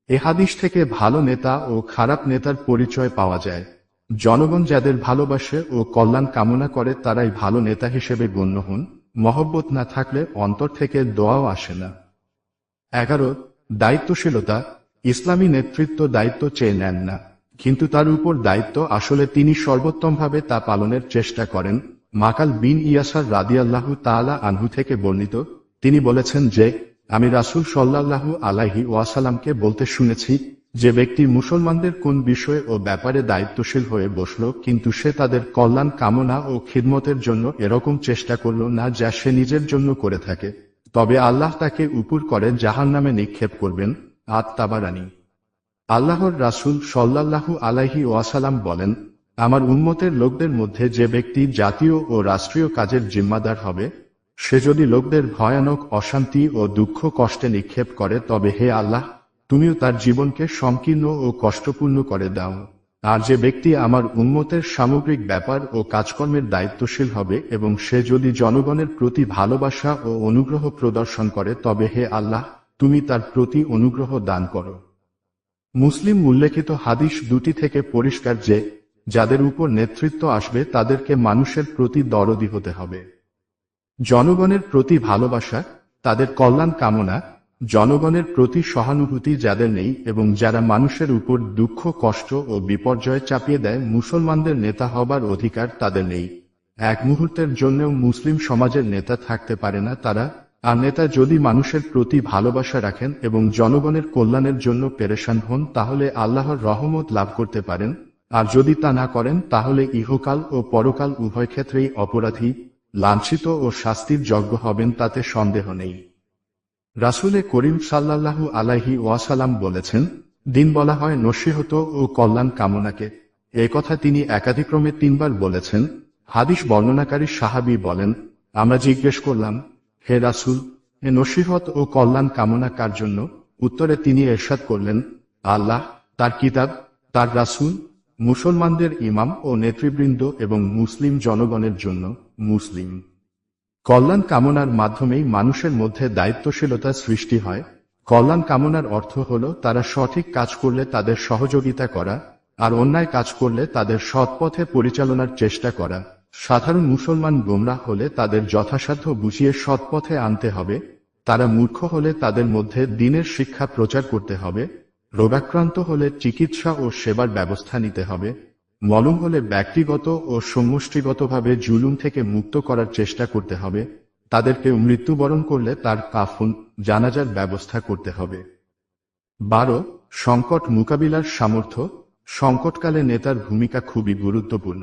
এ হাদিস থেকে ভালো নেতা ও খারাপ নেতার পরিচয় পাওয়া যায়। জনগণ যাদের ভালোবাসে ও কল্যাণ কামনা করে তারাই ভালো নেতা হিসেবে গণ্য হন। মহব্বত না থাকলে অন্তর থেকে দোয়াও আসে না। 11. দায়িত্বশীলতা। ইসলামী নেতৃত্ব দায়িত্ব চেয়ে নেন না, কিন্তু তার উপর দায়িত্ব আসলে তিনি সর্বোত্তমভাবে তা পালনের চেষ্টা করেন। মাকাল বিন ইয়াসার রাদিয়াল্লাহু তাআলা আনহু থেকে বর্ণিত, তিনি বলেছেন যে, আমি রাসূল সাল্লাল্লাহু আলাইহি ওয়াসাল্লামকে বলতে শুনেছি, যে ব্যক্তি মুসলমানদের কোন বিষয় ও ব্যাপারে দায়িত্বশীল হয়ে বসল কিন্তু সে তাদের কল্যাণ কামনা ও খিদমতের জন্য এরকম চেষ্টা করল না যা সে নিজের জন্য করে থাকে, তবে আল্লাহ তাকে উপর করে জাহান্নামে নিক্ষেপ করবেন। আত-তাবারানী। আল্লাহর রাসূল সাল্লাল্লাহু আলাইহি ওয়াসাল্লাম বলেন, আমার উম্মতের লোকদের মধ্যে যে ব্যক্তি জাতীয় ও রাষ্ট্রীয় কাজের জিম্মাদার হবে, সে যদি লোকদের ভয়ানক অশান্তি ও দুঃখ কষ্টে নিক্ষেপ করে তবে হে আল্লাহ, তুমিও তার জীবনকে সংকীর্ণ ও কষ্টপূর্ণ করে দাও। আর যে ব্যক্তি আমার উম্মতের সামগ্রিক ব্যাপার ও কাজকর্মের দায়িত্বশীল হবে এবং সে যদি জনগণের প্রতি ভালোবাসা ও অনুগ্রহ প্রদর্শন করে তবে হে আল্লাহ, তুমি তার প্রতি অনুগ্রহ দান করো। মুসলিম উল্লেখিত হাদিস দুটি থেকে পরিষ্কার যে, যাদের উপর নেতৃত্ব আসবে তাদেরকে মানুষের প্রতি দরদি হতে হবে। জনগণের প্রতি ভালোবাসা, তাদের কল্যাণ কামনা, জনগণের প্রতি সহানুভূতি যাদের নেই এবং যারা মানুষের উপর দুঃখ কষ্ট ও বিপর্যয় চাপিয়ে দেয়, মুসলমানদের নেতা হবার অধিকার তাদের নেই। এক মুহূর্তের জন্যও মুসলিম সমাজের নেতা থাকতে পারে না তারা। আর নেতা যদি মানুষের প্রতি ভালোবাসা রাখেন এবং জনগণের কল্যাণের জন্য পেরেশান হন তাহলে আল্লাহর রহমত লাভ করতে পারেন, আর যদি তা না করেন তাহলে ইহকাল ও পরকাল উভয় ক্ষেত্রেই অপরাধী, লাঞ্ছিত ও শাস্তির যোগ্য হবেন, তাতে সন্দেহ নেই। রাসূলে করিম সাল্লাল্লাহু আলাইহি ওয়াসাল্লাম বলেছেন, দিন বলা হয় নসিহত ও কল্যাণ কামনাকে। এ কথা তিনি একাধিক্রমে 3 বার বলেছেন। হাদিস বর্ণনাকারী সাহাবী বলেন, আমরা জিজ্ঞেস করলাম, হে রাসূল, এ নসিহত ও কল্যাণ কামনা কার জন্য? উত্তরে তিনি ইরশাদ করলেন, আল্লাহ, তার কিতাব, তার রাসূল, মুসলমানদের ইমাম ও নেতৃবৃন্দ এবং মুসলিম জনগণের জন্য। মুসলিম। কল্যাণ কামনার মাধ্যমেই মানুষের মধ্যে দায়িত্বশীলতা সৃষ্টি হয়। কল্যাণ কামনার অর্থ হল তারা সঠিক কাজ করলে তাদের সহযোগিতা করা, আর অন্যায় কাজ করলে তাদের সৎপথে পরিচালনার চেষ্টা করা। সাধারণ মুসলমান গোমরাহ হলে তাদের যথাসাধ্য বুঝিয়ে সৎপথে আনতে হবে। তারা মূর্খ হলে তাদের মধ্যে দ্বীনের শিক্ষা প্রচার করতে হবে। রোগাক্রান্ত হলে চিকিৎসা ও সেবার ব্যবস্থা নিতে হবে। মলম হলে ব্যক্তিগত ও সমষ্টিগতভাবে জুলুম থেকে মুক্ত করার চেষ্টা করতে হবে। তাদেরকে মৃত্যুবরণ করলে তার কাফন, জানাজার ব্যবস্থা করতে হবে। 12. সংকট মোকাবিলার সামর্থ্য। সংকটকালে নেতার ভূমিকা খুবই গুরুত্বপূর্ণ।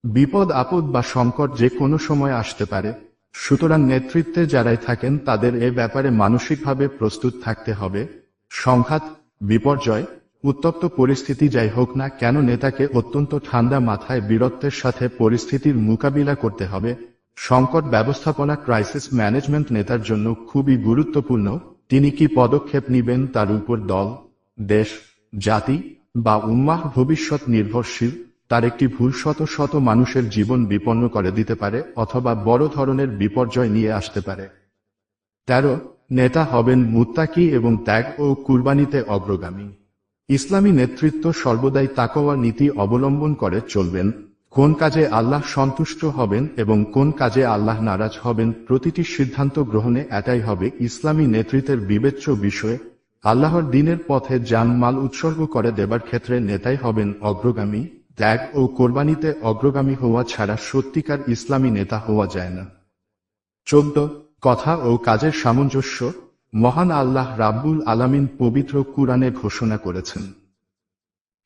বিপদ আপদ বা সংকট যে কোনো সময় আসতে পারে। সুতরাং নেতৃত্বে যারাই থাকেন তাদের এ ব্যাপারে মানসিকভাবে প্রস্তুত থাকতে হবে। সংঘাত, বিপর্যয়, উত্তপ্ত পরিস্থিতি যাই হোক না কেন নেতাকে অত্যন্ত ঠান্ডা মাথায় বীরত্বের সাথে পরিস্থিতির মোকাবিলা করতে হবে। সংকট ব্যবস্থাপনা, ক্রাইসিস ম্যানেজমেন্ট নেতার জন্য খুবই গুরুত্বপূর্ণ। তিনি কি পদক্ষেপ নেবেন তার উপর দল, দেশ, জাতি বা উম্মাহ ভবিষ্যৎ নির্ভরশীল। তার একটি ভুল শত শত মানুষের জীবন বিপন্ন করে দিতে পারে অথবা বড় ধরনের বিপর্যয় নিয়ে আসতে পারে। 13. নেতা হবেন মুত্তাকি এবং ত্যাগ ও কুরবানিতে অগ্রগামী। ইসলামী নেতৃত্ব সর্বদাই তাকওয়া নীতি অবলম্বন করে চলবেন। কোন কাজে আল্লাহ সন্তুষ্ট হবেন এবং কোন কাজে আল্লাহ নারাজ হবেন প্রতিটি সিদ্ধান্ত গ্রহণে এটাই হবে ইসলামী নেতৃত্বের বিবেচ্য বিষয়। আল্লাহর দ্বীনের পথে জান মাল উৎসর্গ করে দেবার ক্ষেত্রে নেতাই হবেন অগ্রগামী। ত্যাগ ও কোরবানিতে অগ্রগামী হওয়া ছাড়া সত্যিকার ইসলামী নেতা হওয়া যায় না। 14. কথা ও কাজের সামঞ্জস্য। মহান আল্লাহ রাব্বুল আলামিন পবিত্র কুরআনে ঘোষণা করেছেন,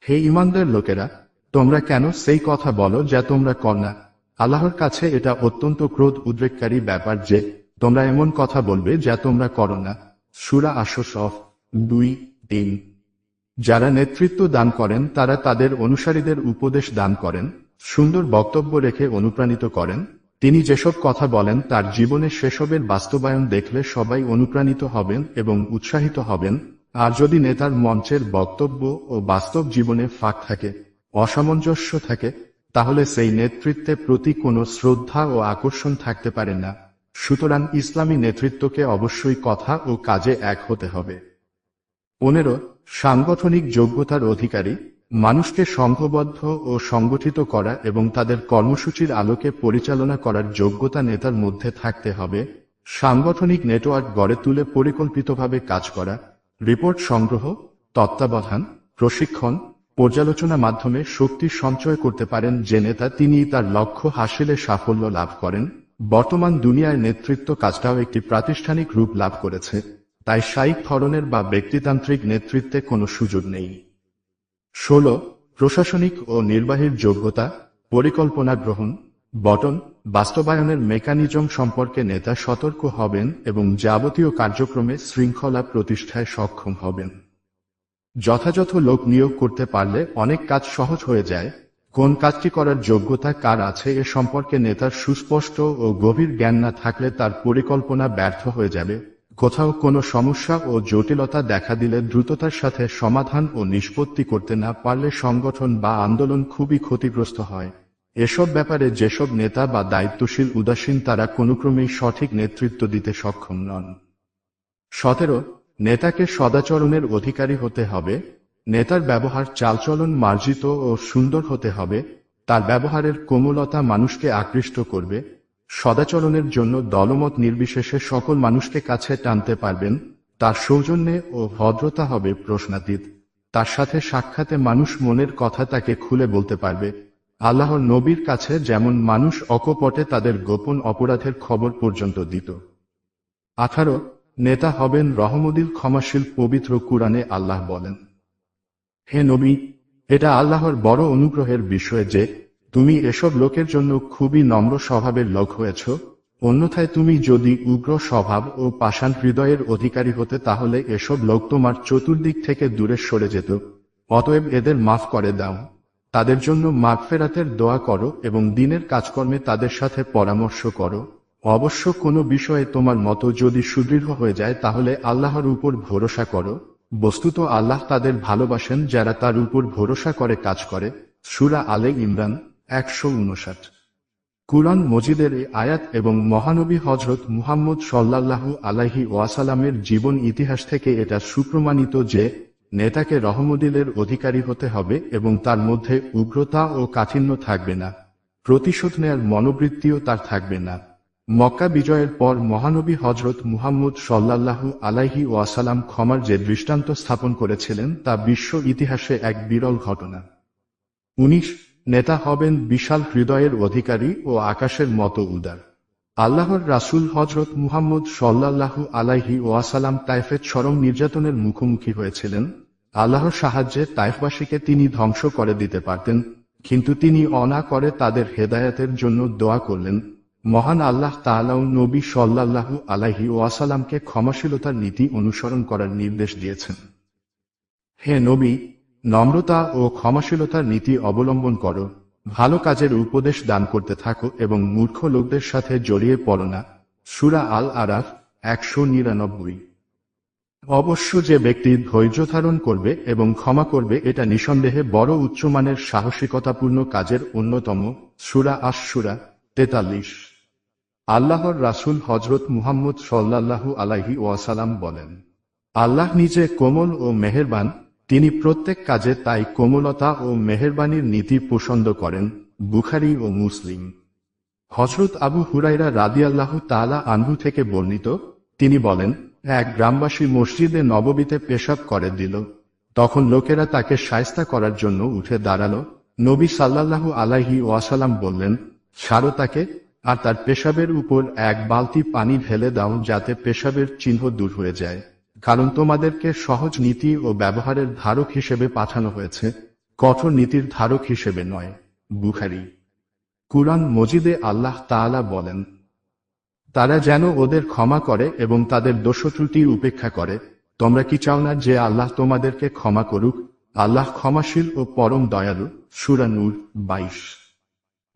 হে ঈমানদার লোকেরা, তোমরা কেন সেই কথা বলো যা তোমরা কর না? আল্লাহর কাছে এটা অত্যন্ত ক্রোধ উদ্রেককারী ব্যাপার যে তোমরা এমন কথা বলবে যা তোমরা করো না। সূরা আশ-শফ 2-3। যারা নেতৃত্ব দান করেন তারা তাদের অনুসারীদের উপদেশ দান করেন, সুন্দর বক্তব্য রেখে অনুপ্রাণিত করেন। তিনি যেসব কথা বলেন তার জীবনে সেসবের বাস্তবায়ন দেখলে সবাই অনুপ্রাণিত হবেন এবং উৎসাহিত হবেন। আর যদি নেতার মঞ্চের বক্তব্য ও বাস্তব জীবনে ফাঁক থাকে, অসামঞ্জস্য থাকে, তাহলে সেই নেতৃত্বে প্রতি কোনো শ্রদ্ধা ও আকর্ষণ থাকতে পারে না। সুতরাং ইসলামী নেতৃত্বকে অবশ্যই কথা ও কাজে এক হতে হবে। 15. সাংগঠনিক যোগ্যতার অধিকারী। মানুষকে সংঘবদ্ধ ও সংগঠিত করা এবং তাদের কর্মসূচির আলোকে পরিচালনা করার যোগ্যতা নেতার মধ্যে থাকতে হবে। সাংগঠনিক নেটওয়ার্ক গড়ে তুলে পরিকল্পিতভাবে কাজ করা, রিপোর্ট সংগ্রহ, তত্ত্বাবধান, প্রশিক্ষণ, পর্যালোচনা মাধ্যমে শক্তি সঞ্চয় করতে পারেন যে নেতা তিনি তার লক্ষ্য হাসিলে সাফল্য লাভ করেন। বর্তমান দুনিয়ায় নেতৃত্ব কাজটাও একটি প্রাতিষ্ঠানিক রূপ লাভ করেছে, তাই সাইক ধরনের বা ব্যক্তিতান্ত্রিক নেতৃত্বে কোনো সুযোগ নেই। 16. প্রশাসনিক ও নির্বাহীর যোগ্যতা। পরিকল্পনা গ্রহণ, বটন, বাস্তবায়নের মেকানিজম সম্পর্কে নেতা সতর্ক হবেন এবং যাবতীয় কার্যক্রমে শৃঙ্খলা প্রতিষ্ঠায় সক্ষম হবেন। যথাযথ লোক নিয়োগ করতে পারলে অনেক কাজ সহজ হয়ে যায়। কোন কাজটি করার যোগ্যতা কার আছে এ সম্পর্কে নেতার সুস্পষ্ট ও গভীর জ্ঞান না থাকলে তার পরিকল্পনা ব্যর্থ হয়ে যাবে। কোথাও কোনো সমস্যা ও জটিলতা দেখা দিলে দ্রুততার সাথে সমাধান ও নিষ্পত্তি করতে না পারলে সংগঠন বা আন্দোলন খুবই ক্ষতিগ্রস্ত হয়। এসব ব্যাপারে যেসব নেতা বা দায়িত্বশীল উদাসীন তারা কোনোক্রমেই সঠিক নেতৃত্ব দিতে সক্ষম নন। 17. নেতাকে সদাচরণের অধিকারী হতে হবে। নেতার ব্যবহার চালচলন মার্জিত ও সুন্দর হতে হবে। তার ব্যবহারের কোমলতা মানুষকে আকৃষ্ট করবে। সদাচরণের জন্য দলমত নির্বিশেষে সকল মানুষকে কাছে টানতে পারবেন। তার সৌজন্যে ও ভদ্রতা হবে প্রশ্নাতীত। তার সাথে সাক্ষাতে মানুষ মনের কথা তাকে খুলে বলতে পারবে। আল্লাহর নবীর কাছে যেমন মানুষ অকপটে তাদের গোপন অপরাধের খবর পর্যন্ত দিত। 18. নেতা হবেন রহমদিল ক্ষমাশীল। পবিত্র কুরআনে আল্লাহ বলেন, হে নবী, এটা আল্লাহর বড় অনুগ্রহের বিষয় যে তুমি এসব লোকের জন্য খুবই নম্র স্বভাবের লোক হয়েছ। অন্যথায় তুমি যদি উগ্র স্বভাব ও পাষাণ হৃদয়ের অধিকারী হতে তাহলে এসব লোক তোমার চতুর্দিক থেকে দূরে সরে যেত। অতএব এদের মাফ করে দাও, তাদের জন্য মাগফেরাতের দোয়া করো এবং দিনের কাজকর্মে তাদের সাথে পরামর্শ করো। অবশ্য কোনো বিষয়ে তোমার মতো যদি সুদৃঢ় হয়ে যায় তাহলে আল্লাহর উপর ভরসা করো। বস্তুত আল্লাহ তাদের ভালোবাসেন যারা তার উপর ভরসা করে কাজ করে। সূরা আলে ইমরান 159। কুরআন মজিদের এই আয়াত এবং মহানবী হযরত মুহাম্মদ সাল্লাল্লাহু আলাইহি ওয়াসাল্লামের জীবন ইতিহাস থেকে এটা সুপ্রমাণিত যে নেতাকে রহমদিলের অধিকারী হতে হবে এবং তার মধ্যে উগ্রতা ও কাঠিন্য থাকবে না, প্রতিশোধ নেয়ার মনোবৃত্তিও তার থাকবে না। মক্কা বিজয়ের পর মহানবী হযরত মুহাম্মদ সাল্লাল্লাহু আলাইহি ওয়াসাল্লাম ক্ষমার যে দৃষ্টান্ত স্থাপন করেছিলেন তা বিশ্ব ইতিহাসে এক বিরল ঘটনা। 19 নেতা হবেন বিশাল হৃদয়ের অধিকারী ও আকাশের মতো উদার। আল্লাহর রাসূল হযরত মুহাম্মদ সাল্লাল্লাহু আলাইহি ওয়াসাল্লাম তায়েফে চরম নির্যাতনের মুখোমুখি হয়েছিলেন। আল্লাহর সাহায্যে তায়েফবাসীকে তিনি ধ্বংস করে দিতে পারতেন, কিন্তু তিনি অনা করে তাদের হেদায়েতের জন্য দোয়া করলেন। মহান আল্লাহ তাআলাও নবী সাল্লাল্লাহু আলাইহি ওয়াসাল্লামকে ক্ষমাশীলতার নীতি অনুসরণ করার নির্দেশ দিয়েছেন। হে নবী, নম্রতা ও ক্ষমাশীলতার নীতি অবলম্বন করো, ভালো কাজের উপদেশ দান করতে থাকো এবং মূর্খ লোকদের সাথে জড়িয়ে পড়ো না। সূরা আল আরাফ 199। অবশ্য যে ব্যক্তি ধৈর্য ধারণ করবে এবং ক্ষমা করবে এটা নিঃসন্দেহে বড় উচ্চমানের সাহসিকতাপূর্ণ কাজের অন্যতম। সূরা আশ-শূরা 43। আল্লাহর রাসূল হযরত মুহাম্মদ সাল্লাল্লাহু আলাইহি ওয়াসাল্লাম বলেন, আল্লাহ নিজে কোমল ও মেহেরবান, তিনি প্রত্যেক কাজে তাই কোমলতা ও মেহেরবানির নীতি পছন্দ করেন। বুখারী ও মুসলিম। হযরত আবু হুরায়রা রাদিয়াল্লাহু তাআলা আনহু থেকে বর্ণিত, তিনি বলেন, এক গ্রামবাসী মসজিদে নববীতে পেশাব করে দিল। তখন লোকেরা তাকে শায়েস্তা করার জন্য উঠে দাঁড়ালো। নবী সাল্লাল্লাহু আলাইহি ওয়াসাল্লাম বললেন, ছাড়ো তাকে, আর তার পেশাবের উপর এক বালতি পানি ঢেলে দাও যাতে পেশাবের চিহ্ন দূর হয়ে যায়, কারণ তোমাদেরকে সহজ নীতি ও ব্যবহারের ধারক হিসেবে পাঠানো হয়েছে, কঠোর নীতির ধারক হিসেবে নয়। বুখারী। কুরআন মজিদে আল্লাহ তাআলা বলেন, তারা যেন ওদের ক্ষমা করে এবং তাদের দোষত্রুটি উপেক্ষা করে। তোমরা কি চাও না যে আল্লাহ তোমাদেরকে ক্ষমা করুক? আল্লাহ ক্ষমাশীল ও পরম দয়ালু। সূরা নূর 22।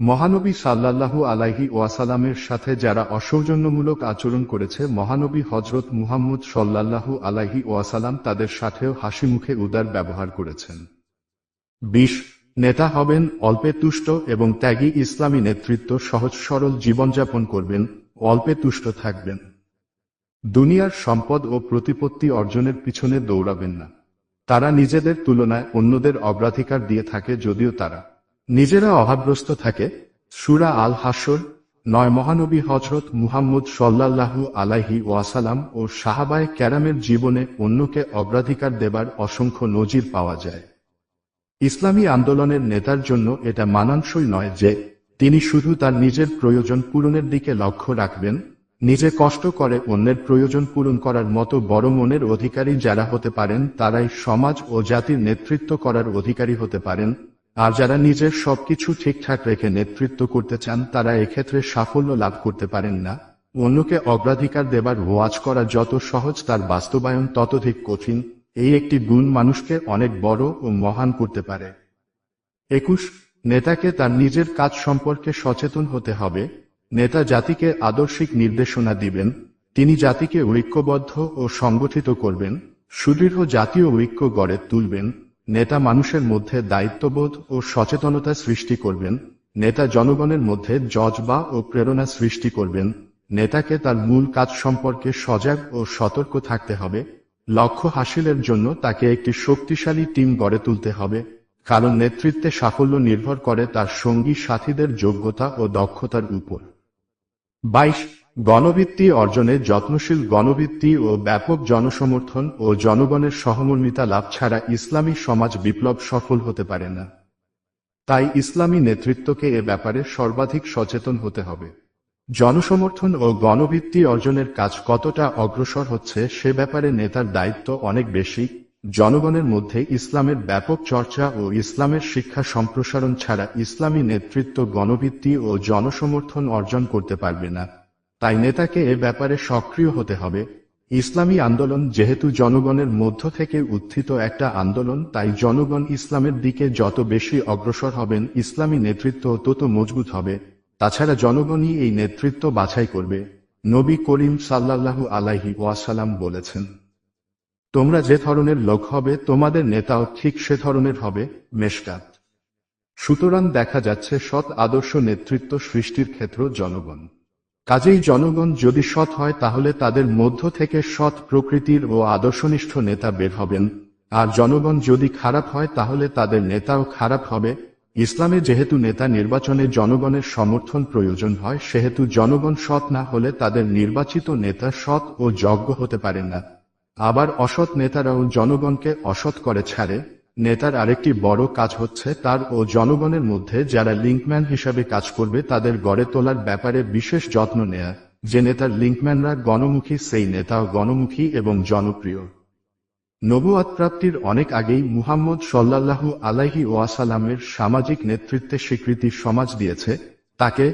মহানবী সাল্লাল্লাহু আলাইহি ওয়াসাল্লামের সাথে যারা অসৌজন্যমূলক আচরণ করেছে মহানবী হযরত মুহাম্মদ সাল্লাল্লাহু আলাইহি ওয়াসাল্লাম তাদের সাথেও হাসি মুখে উদার ব্যবহার করেছেন। 20 নেতা হবেন অল্পে তুষ্ট এবং ত্যাগী। ইসলামী নেতৃত্ব সহজ সরল জীবনযাপন করবেন, অল্পে তুষ্ট থাকবেন। দুনিয়ার সম্পদ ও প্রতিপত্তি অর্জনের পিছনে দৌড়াবেন না। তারা নিজেদের তুলনায় অন্যদের অগ্রাধিকার দিয়ে থাকে যদিও তারা নিজেরা অভাবগ্রস্ত থাকে। সূরা আল হাশর 9। মহানবী হযরত মুহাম্মদ সাল্লাল্লাহু আলাইহি ওয়াসাল্লাম ও সাহাবায়ে কেরামের জীবনে অন্যকে অগ্রাধিকার দেবার অসংখ্য নজির পাওয়া যায়। ইসলামী আন্দোলনের নেতার জন্য এটা মানানসই নয় যে তিনি শুধু তার নিজের প্রয়োজন পূরণের দিকে লক্ষ্য রাখবেন। নিজে কষ্ট করে অন্যের প্রয়োজন পূরণ করার মতো বড় মনের অধিকারী যারা হতে পারেন তারাই সমাজ ও জাতির নেতৃত্ব করার অধিকারী হতে পারেন। আর যারা নিজের সবকিছু ঠিকঠাক রেখে নেতৃত্ব করতে চান তারা এক্ষেত্রে সাফল্য লাভ করতে পারেন না। অন্যকে অগ্রাধিকার দেবার ওয়াজ করা যত সহজ তার বাস্তবায়ন ততোধিক কঠিন। এই একটি গুণ মানুষকে অনেক বড় ও মহান করতে পারে। 21 নেতাকে তার নিজের কাজ সম্পর্কে সচেতন হতে হবে। নেতা জাতিকে আদর্শিক নির্দেশনা দিবেন, তিনি জাতিকে ঐক্যবদ্ধ ও সংগঠিত করবেন, সুদৃঢ় জাতীয় ঐক্য গড়ে তুলবেন। নেতা মানুষের মধ্যে দায়িত্ববোধ ও সচেতনতা সৃষ্টি করবেন। নেতা জনগণের মধ্যে জজবা ও প্রেরণা সৃষ্টি করবেন। নেতাকে তার মূল কাজ সম্পর্কে সজাগ ও সতর্ক থাকতে হবে। লক্ষ্য হাসিলের জন্য তাকে একটি শক্তিশালী টিম গড়ে তুলতে হবে, কারণ নেতৃত্বে সাফল্য নির্ভর করে তার সঙ্গী সাথীদের যোগ্যতা ও দক্ষতার উপর। 22 গণভিত্তি অর্জনে যত্নশীল। গণভিত্তি ও ব্যাপক জনসমর্থন ও জনগণের সহমর্মিতা লাভ ছাড়া ইসলামী সমাজ বিপ্লব সফল হতে পারে না। তাই ইসলামী নেতৃত্বকে এ ব্যাপারে সর্বাধিক সচেতন হতে হবে। জনসমর্থন ও গণভিত্তি অর্জনের কাজ কতটা অগ্রসর হচ্ছে সে ব্যাপারে নেতার দায়িত্ব অনেক বেশি। জনগণের মধ্যে ইসলামের ব্যাপক চর্চা ও ইসলামের শিক্ষা সম্প্রসারণ ছাড়া ইসলামী নেতৃত্ব গণভিত্তি ও জনসমর্থন অর্জন করতে পারবে না। তাই নেতাকে এ ব্যাপারে সক্রিয় হতে হবে। ইসলামী আন্দোলন যেহেতু জনগণের মধ্য থেকে উত্থিত একটা আন্দোলন, তাই জনগণ ইসলামের দিকে যত বেশি অগ্রসর হবেন, ইসলামী নেতৃত্ব তত মজবুত হবে। তাছাড়া জনগণই এই নেতৃত্ব বাছাই করবে। নবী করিম সাল্লাল্লাহু আলাইহি ওয়াসাল্লাম বলেছেন, তোমরা যে ধরনের লোক হবে তোমাদের নেতাও ঠিক সে ধরনের হবে। মেশকাত। সুতরাং দেখা যাচ্ছে সৎ আদর্শ নেতৃত্ব সৃষ্টির ক্ষেত্র জনগণ। কাজেই জনগণ যদি সৎ হয় তাহলে তাদের মধ্য থেকে সৎ প্রকৃতির ও আদর্শনিষ্ঠ নেতা বের হবেন, আর জনগণ যদি খারাপ হয় তাহলে তাদের নেতাও খারাপ হবে। ইসলামে যেহেতু নেতা নির্বাচনে জনগণের সমর্থন প্রয়োজন হয়, সেহেতু জনগণ সৎ না হলে তাদের নির্বাচিত নেতা সৎ ও যোগ্য হতে পারেন না। আবার অসৎ নেতারাও জনগণকে অসৎ করে ছাড়ে। নেতার আরেকটি বড় কাজ হচ্ছে তার ও জনগণের মধ্যে যারা লিঙ্কম্যান হিসাবে কাজ করবে তাদের গড়ে তোলার ব্যাপারে বিশেষ যত্ন নেয়া। যে নেতার লিঙ্কম্যানরা গণমুখী, সেই নেতাও গণমুখী এবং জনপ্রিয়। নবুয়াত প্রাপ্তির অনেক আগেই মুহাম্মদ সাল্লাল্লাহু আলাইহি ওয়াসাল্লামের সামাজিক নেতৃত্বে স্বীকৃতি সমাজ দিয়েছে। তাকে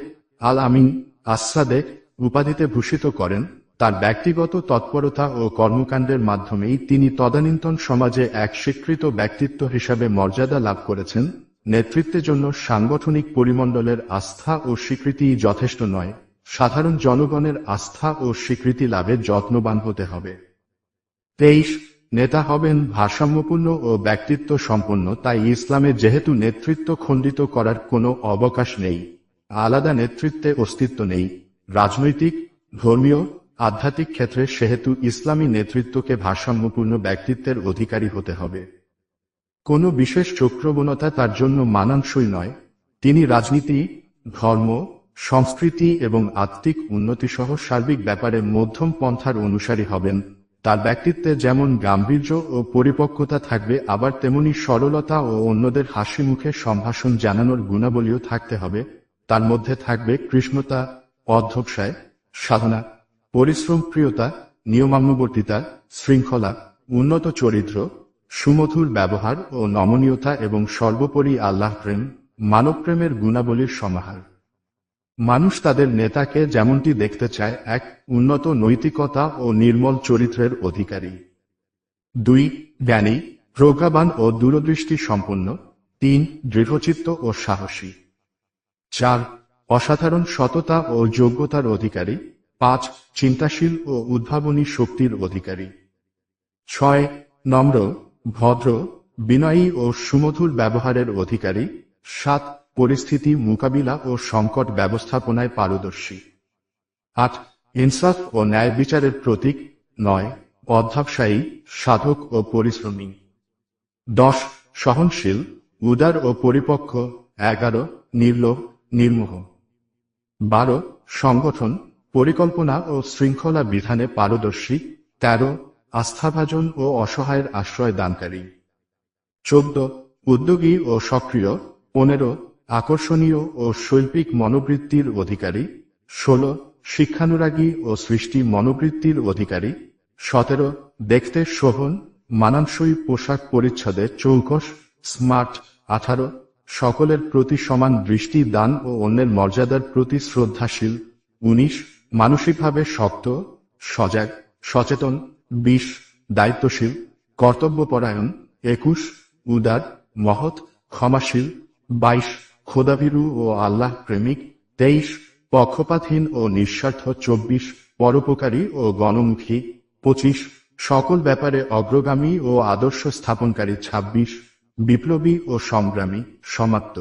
আল আমিন, আস-সাদেক উপাধিতে ভূষিত করেন। তার ব্যক্তিগত তৎপরতা ও কর্মকাণ্ডের মাধ্যমেই তিনি তদানীন্তন সমাজে এক স্বীকৃত ব্যক্তিত্ব হিসাবে মর্যাদা লাভ করেছেন। নেতৃত্বের জন্য সাংগঠনিক পরিমণ্ডলের আস্থা ও স্বীকৃতিই যথেষ্ট নয়, সাধারণ জনগণের আস্থা ও স্বীকৃতি লাভে যত্নবান হতে হবে। 23 নেতা হবেন ভারসাম্যপূর্ণ ও ব্যক্তিত্ব সম্পন্ন। তাই ইসলামে যেহেতু নেতৃত্ব খণ্ডিত করার কোনো অবকাশ নেই, আলাদা নেতৃত্বে অস্তিত্ব নেই, রাজনৈতিক, ধর্মীয়, আধ্যাত্মিক ক্ষেত্রে, সেহেতু ইসলামী নেতৃত্বকে ভারসাম্যপূর্ণ ব্যক্তিত্বের অধিকারী হতে হবে। কোনো বিশেষ চক্রবণতা তার জন্য মানানসই নয়। তিনি রাজনীতি, ধর্ম, সংস্কৃতি এবং আত্মিক উন্নতিসহ সার্বিক ব্যাপারে মধ্যম পন্থার অনুসারী হবেন। তার ব্যক্তিত্বে যেমন গাম্ভীর্য ও পরিপক্কতা থাকবে, আবার তেমনি সরলতা ও অন্যদের হাসি মুখে সম্ভাষণ জানানোর গুণাবলীও থাকতে হবে। তার মধ্যে থাকবে কৃষ্ণতা, অধ্যবসায়, সাধনা, পরিশ্রম, প্রিয়তা, নিয়মানুবর্তিতা, শৃঙ্খলা, উন্নত চরিত্র, সুমধুর ব্যবহার ও নমনীয়তা এবং সর্বোপরি আল্লাহ প্রেম, মানবপ্রেমের গুণাবলীর সমাহার। মানুষ তাদের নেতাকে যেমনটি দেখতে চায়, এক উন্নত নৈতিকতা ও নির্মল চরিত্রের অধিকারী। 2 জ্ঞানী, প্রজ্ঞাবান ও দূরদৃষ্টি সম্পন্ন। 3 দৃঢ়চিত্ত ও সাহসী। 4 অসাধারণ সততা ও যোগ্যতার অধিকারী। 5 চিন্তাশীল ও উদ্ভাবনী শক্তির অধিকারী। 6 নম্র, ভদ্র, বিনয়ী ও সুমধুর ব্যবহারের অধিকারী। 7 পরিস্থিতি মোকাবিলা ও সংকট ব্যবস্থাপনায় পারদর্শী। 8 ইনসাফ ও ন্যায় বিচারের প্রতীক। 9 অধ্যবসায়ী, সাধক ও পরিশ্রমী। 10 সহনশীল, উদার ও পরিপক্ক। 11 নির্লোভ, নির্মোহ। 12 সংগঠন, পরিকল্পনা ও শৃঙ্খলা বিধানে পারদর্শী। 13 আস্থাভাজন ও অসহায়ের আশ্রয় দানকারী। 14 উদ্যোগী ও সক্রিয়। 15 আকর্ষণীয় ও শৈল্পিক মনোবৃত্তির অধিকারী। 16 শিক্ষানুরাগী ও সৃষ্টি মনোবৃত্তির অধিকারী। 17 দেখতে শোভন, মানানসই পোশাক পরিচ্ছদে চৌকস, স্মার্ট। 18 সকলের প্রতি সমান দৃষ্টি দান ও অন্যের মর্যাদার প্রতি শ্রদ্ধাশীল। 19 মানসিকভাবে শক্ত, সজাগ, সচেতন। 20 দায়িত্বশীল, কর্তব্যপরায়ণ। 21 উদার, মহৎ, ক্ষমাশীল। 22 খোদাভীরু ও আল্লাহ প্রেমিক। 23 পক্ষপাতহীন ও নিঃস্বার্থ। 24 পরোপকারী ও গণমুখী। 25 সকল ব্যাপারে অগ্রগামী ও আদর্শ স্থাপনকারী। 26 বিপ্লবী ও সংগ্রামী। সমাপ্ত।